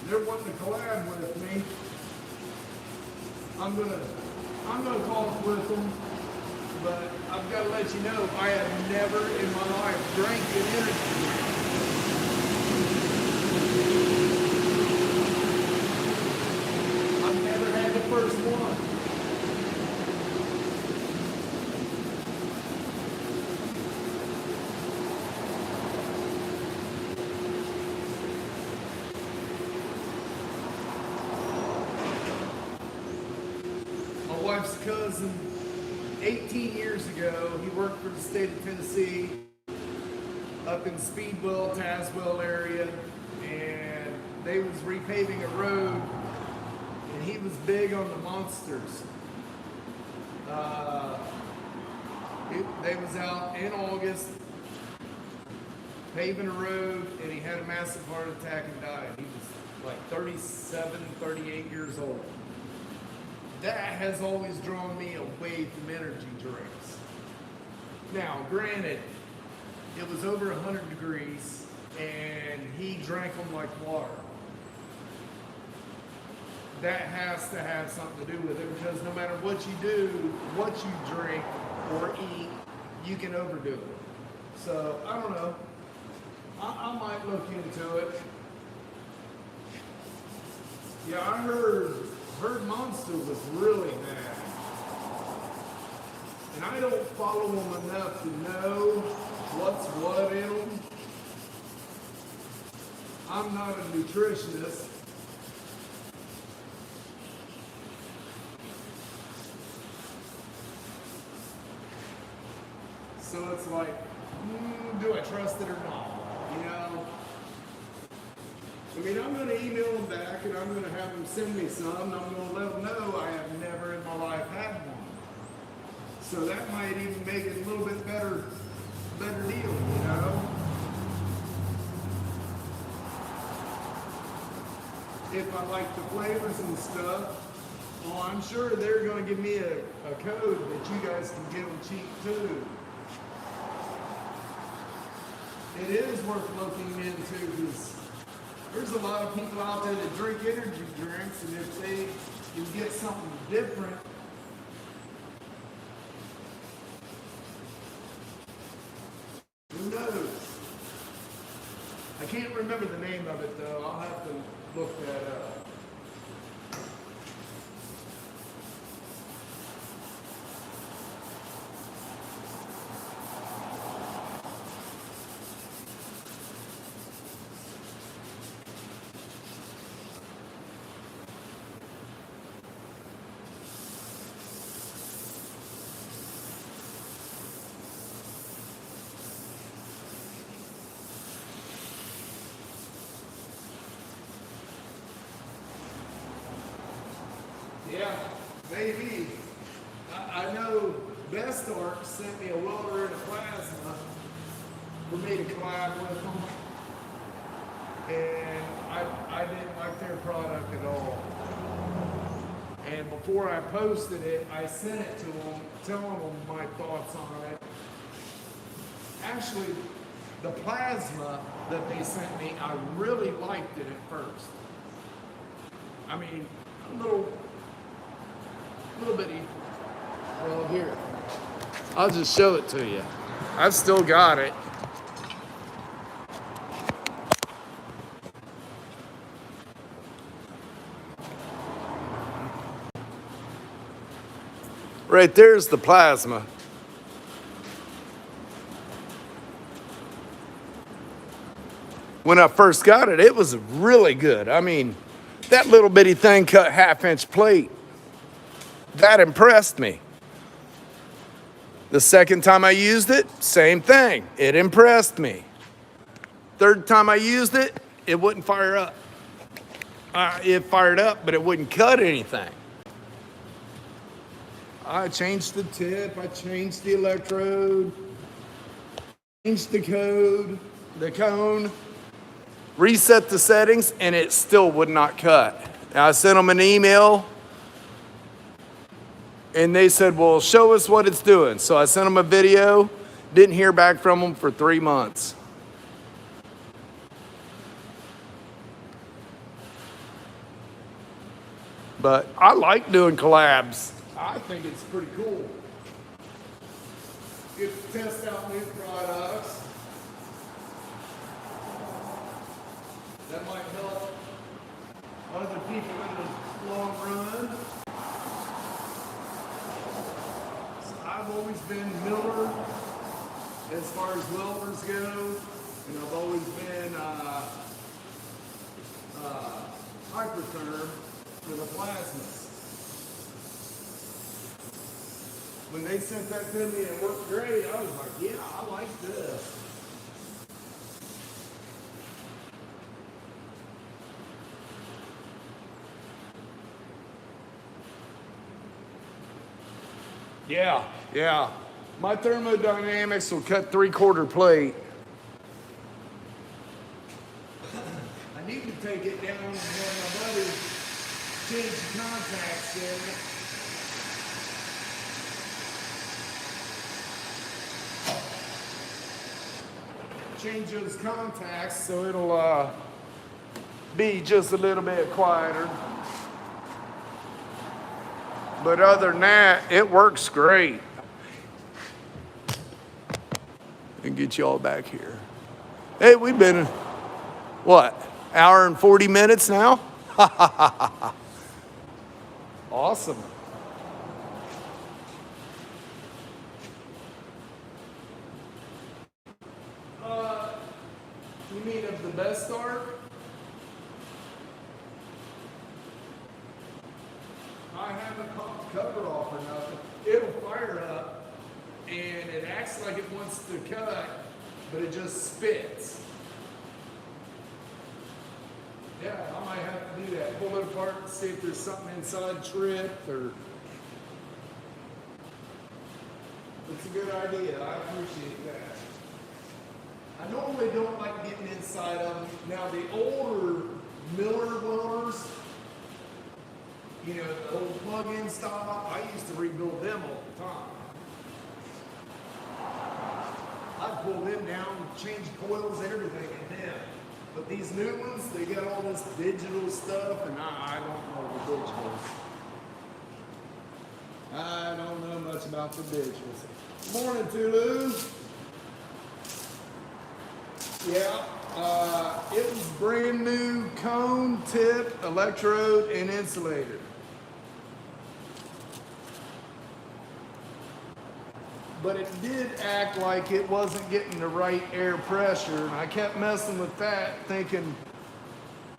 S1: They're wanting to collab with me. I'm gonna talk with them, but I've got to let you know I have never in my life drank an energy drink. I've never had the first one. My wife's cousin, 18 years ago, he worked for the state of Tennessee up in Speedwell, Tazewell area, and they was repaving a road, and he was big on the monsters. They was out in August paving a road, and he had a massive heart attack and died. He was like 37, 38 years old. That has always drawn me away from energy drinks. Now, granted, it was over 100 degrees, and he drank them like water. That has to have something to do with it, because no matter what you do, what you drink or eat, you can overdo it. So, I don't know. I might look into it. Yeah, I heard Monster was really bad. And I don't follow them enough to know what's what in them. I'm not a nutritionist. So it's like, do I trust it or not? You know? I mean, I'm going to email them back, and I'm going to have them send me some, and I'm going to let them know I have never in my life had one. So that might even make it a little bit better deal, you know? If I like the flavors and stuff, well, I'm sure they're going to give me a code that you guys can get them cheap too. It is worth looking into, because there's a lot of people out there that drink energy drinks, and if they can get something different, who knows? I can't remember the name of it though. I'll have to look that up. Yeah, maybe. I know Best Arc sent me a welder and a plasma for me to collab with them, and I didn't like their product at all. And before I posted it, I sent it to them, telling them my thoughts on it. Actually, the plasma that they sent me, I really liked it at first. I mean, a little bitty. Well, here, I'll just show it to you. I've still got it. Right there's the plasma. When I first got it, it was really good. I mean, that little bitty thing cut 1/2-inch plate. That impressed me. The second time I used it, same thing. It impressed me. Third time I used it, it wouldn't fire up. It fired up, but it wouldn't cut anything. I changed the tip, I changed the electrode, changed the cone, reset the settings, and it still would not cut. I sent them an email And they said, well, show us what it's doing. So I sent them a video, didn't hear back from them for 3 months. But I like doing collabs. I think it's pretty cool. Get to test out new products. That might help other people in the long run. So I've always been Miller as far as welders go, and I've always been Hypertherm for the plasmas. When they sent that to me and it worked great, I was like, yeah, I like this. Yeah. My thermodynamics will cut 3/4 plate. I need to take it down when my buddy changed the contacts in it. Change those contacts so it'll be just a little bit quieter. But other than that, it works great. And get you all back here. Hey, we've been, what, hour and 40 minutes now? Awesome. You mean of the best start? I haven't popped the cover off or nothing. It'll fire up and it acts like it wants to cut, but it just spits. Yeah, I might have to do that. Pull it apart and see if there's something inside tripped or. It's a good idea. I appreciate that. I normally don't like getting inside of them. Now the older Miller welders, you know, the old plug-in style, I used to rebuild them all the time. I'd pull them down, change coils, everything in them. But these new ones, they got all this digital stuff, and I don't know the digitals. I don't know much about the digitals. Morning, Tulu. Yeah, it was brand new cone, tip, electrode, and insulator. But it did act like it wasn't getting the right air pressure, and I kept messing with that, thinking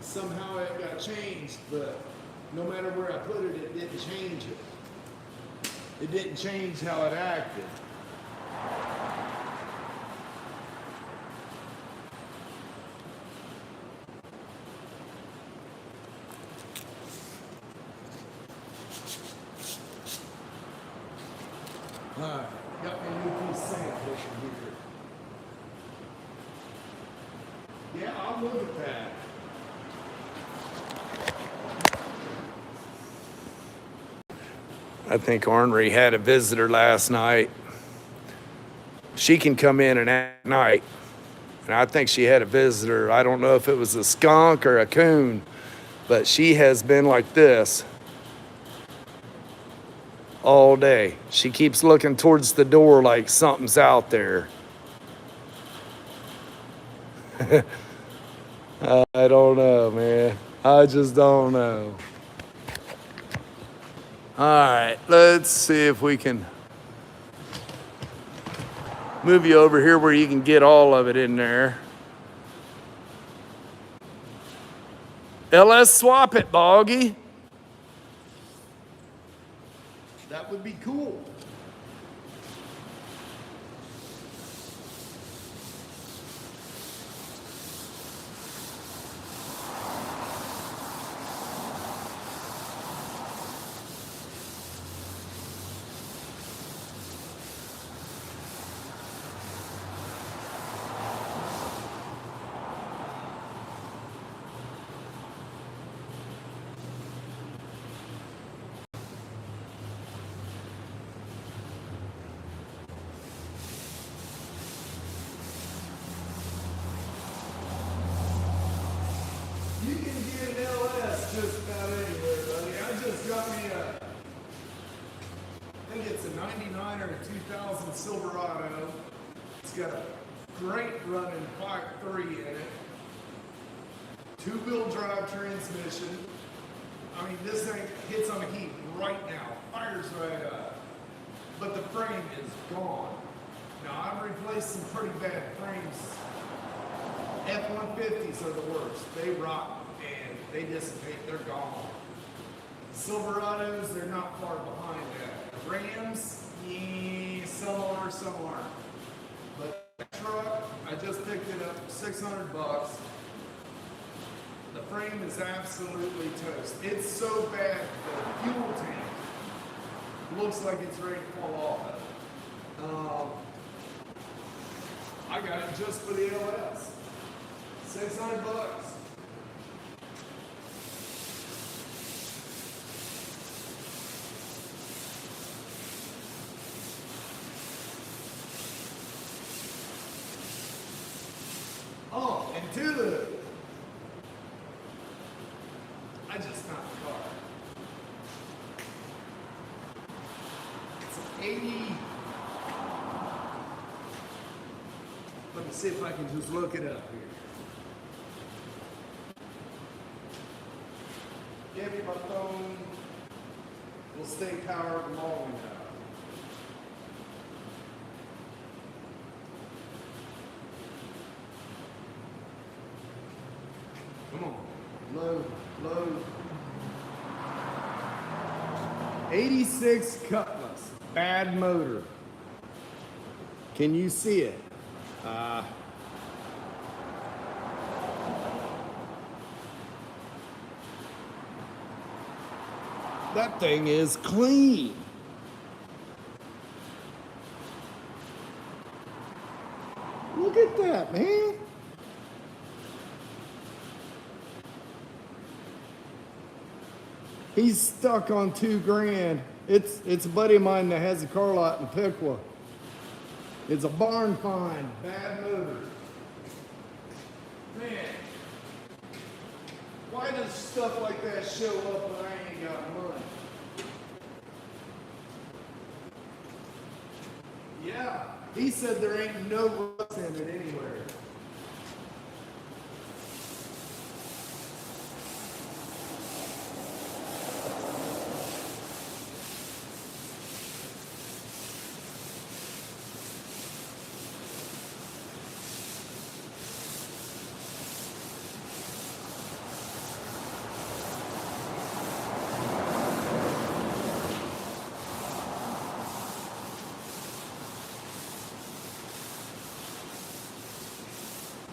S1: somehow it got changed, but no matter where I put it, it didn't change it. It didn't change how it acted. All right. Got my new piece of sandpaper here. Yeah, I'll look at that. I think Ornery had a visitor last night. She can come in and at night. And I think she had a visitor. I don't know if it was a skunk or a coon, but she has been like this all day. She keeps looking towards the door like something's out there. I don't know, man. I just don't know. All right, let's see if we can move you over here where you can get all of it in there. LS swap it, Boggy. That would be cool. You can get an LS just about anywhere, buddy. I just got me I think it's a 99 or a 2000 Silverado. It's got a great running 5.3 in it. Two-wheel drive transmission. I mean, this thing hits on the heat right now. Fires right up. But the frame is gone. Now, I've replaced some pretty bad frames. F-150s are the worst. They rot and they dissipate. They're gone. Silverados, they're not far behind that. Rams, some are, some aren't. But the truck, I just picked it up for $600. The frame is absolutely toast. It's so bad, the fuel tank looks like it's ready to fall off of it. I got it just for the LS. $600. Oh, and two, I just found the car. It's an 80. Let me see if I can just look it up here. Give me my phone. Will stay powered long enough. Come on. Load, load. 86 Cutlass. Bad motor. Can you see it? That thing is clean. Look at that, man. He's stuck on $2,000. It's a buddy of mine that has a car lot in Piqua. It's a barn find, bad motor. Man, why does stuff like that show up when I ain't got money? Yeah, he said there ain't no rust in it anywhere.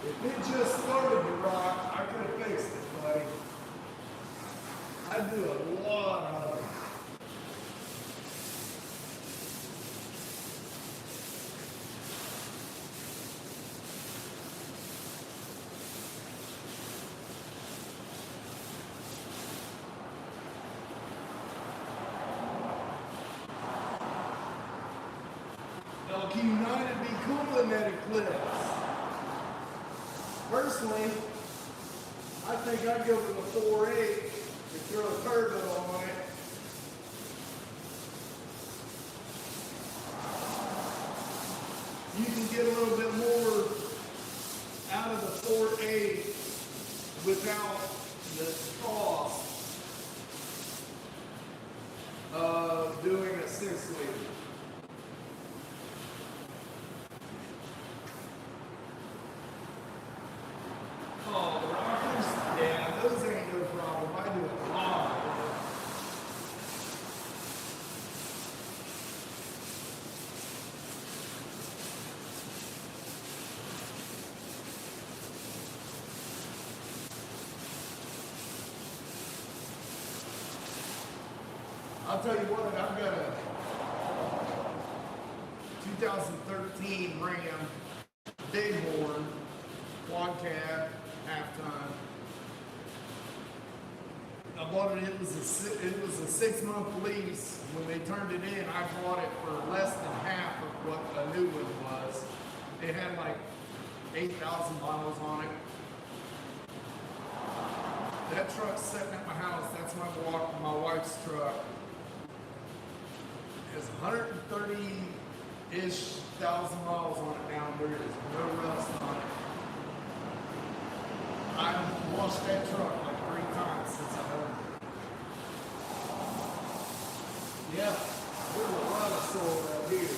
S1: If it just started to rot, I could have fixed it, buddy. I do a lot of it. Now, can United be cooling that Eclipse? Personally, I think I'd go with a 4.8 and throw a turbo on it. You can get a little bit more out of the 4.8 without the cost of doing a 6-liter. Oh, the rockers? Yeah, those ain't no problem. I do a lot of them. I'll tell you what, I've got a 2013 Ram Bighorn quad cab halftime. I bought it. It was a 6-month lease. When they turned it in, I bought it for less than half of what a new one was. It had like 8,000 miles on it. that truck's sitting at my house. That's my wife's truck. It has 130-ish thousand miles on it now. There is no rust on it. I've washed that truck like 3 times since I owned it. Yeah, there's a lot of soil out here.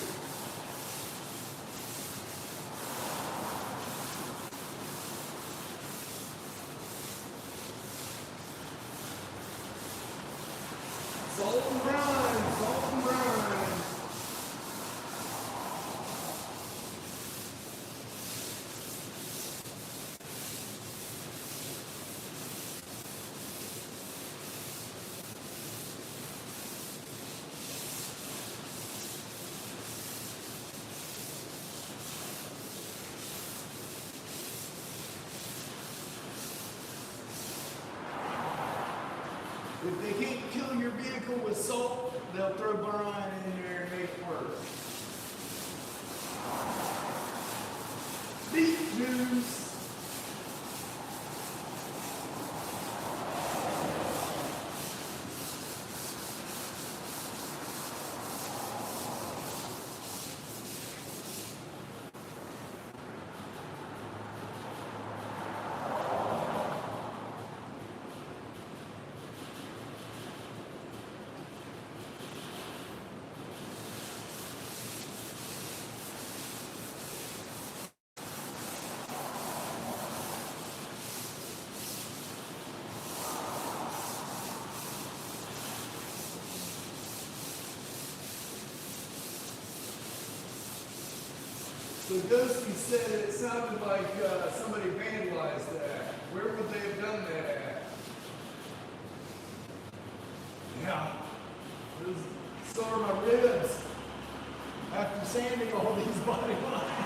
S1: Salt and brine, salt and brine. If they can't kill your vehicle with salt, they'll throw brine in there and make it worse. Beet juice. So Ghosty said it sounded like somebody vandalized that. Where would they have done that at? Yeah. So are my ribs after sanding all these body lines.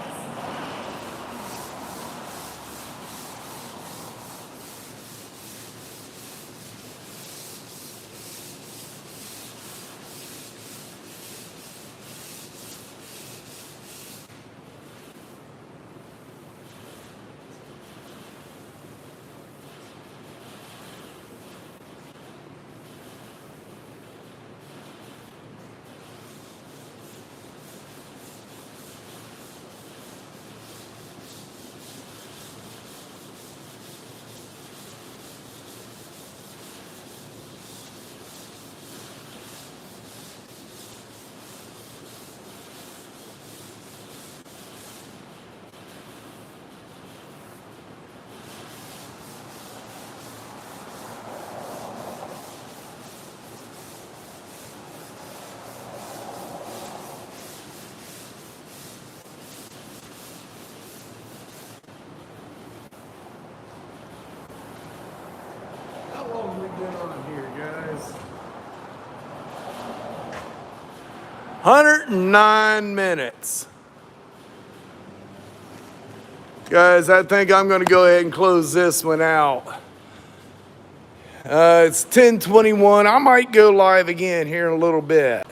S1: How long have we been on here, guys? 109 minutes. Guys, I think I'm going to go ahead and close this one out. It's 10:21. I might go live again here in a little bit.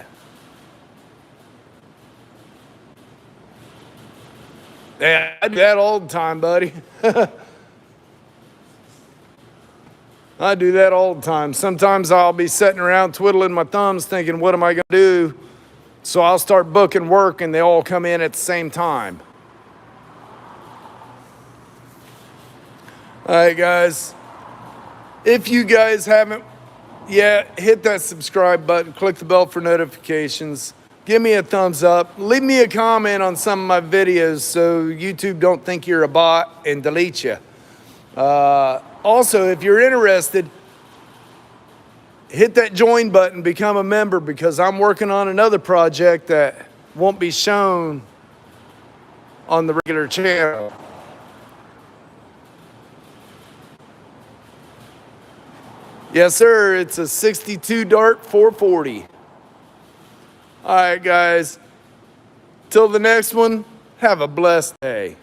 S1: Yeah, I do that all the time, buddy. I do that all the time. Sometimes I'll be sitting around twiddling my thumbs thinking, what am I going to do? So I'll start booking work and they all come in at the same time. All right, guys. If you guys haven't yet, hit that subscribe button. Click the bell for notifications. Give me a thumbs up. Leave me a comment on some of my videos so YouTube don't think you're a bot and delete you. Also, if you're interested, hit that join button, become a member, because I'm working on another project that won't be shown on the regular channel. Yes, sir. It's a 62 Dart 440. All right, guys. Till the next one, have a blessed day.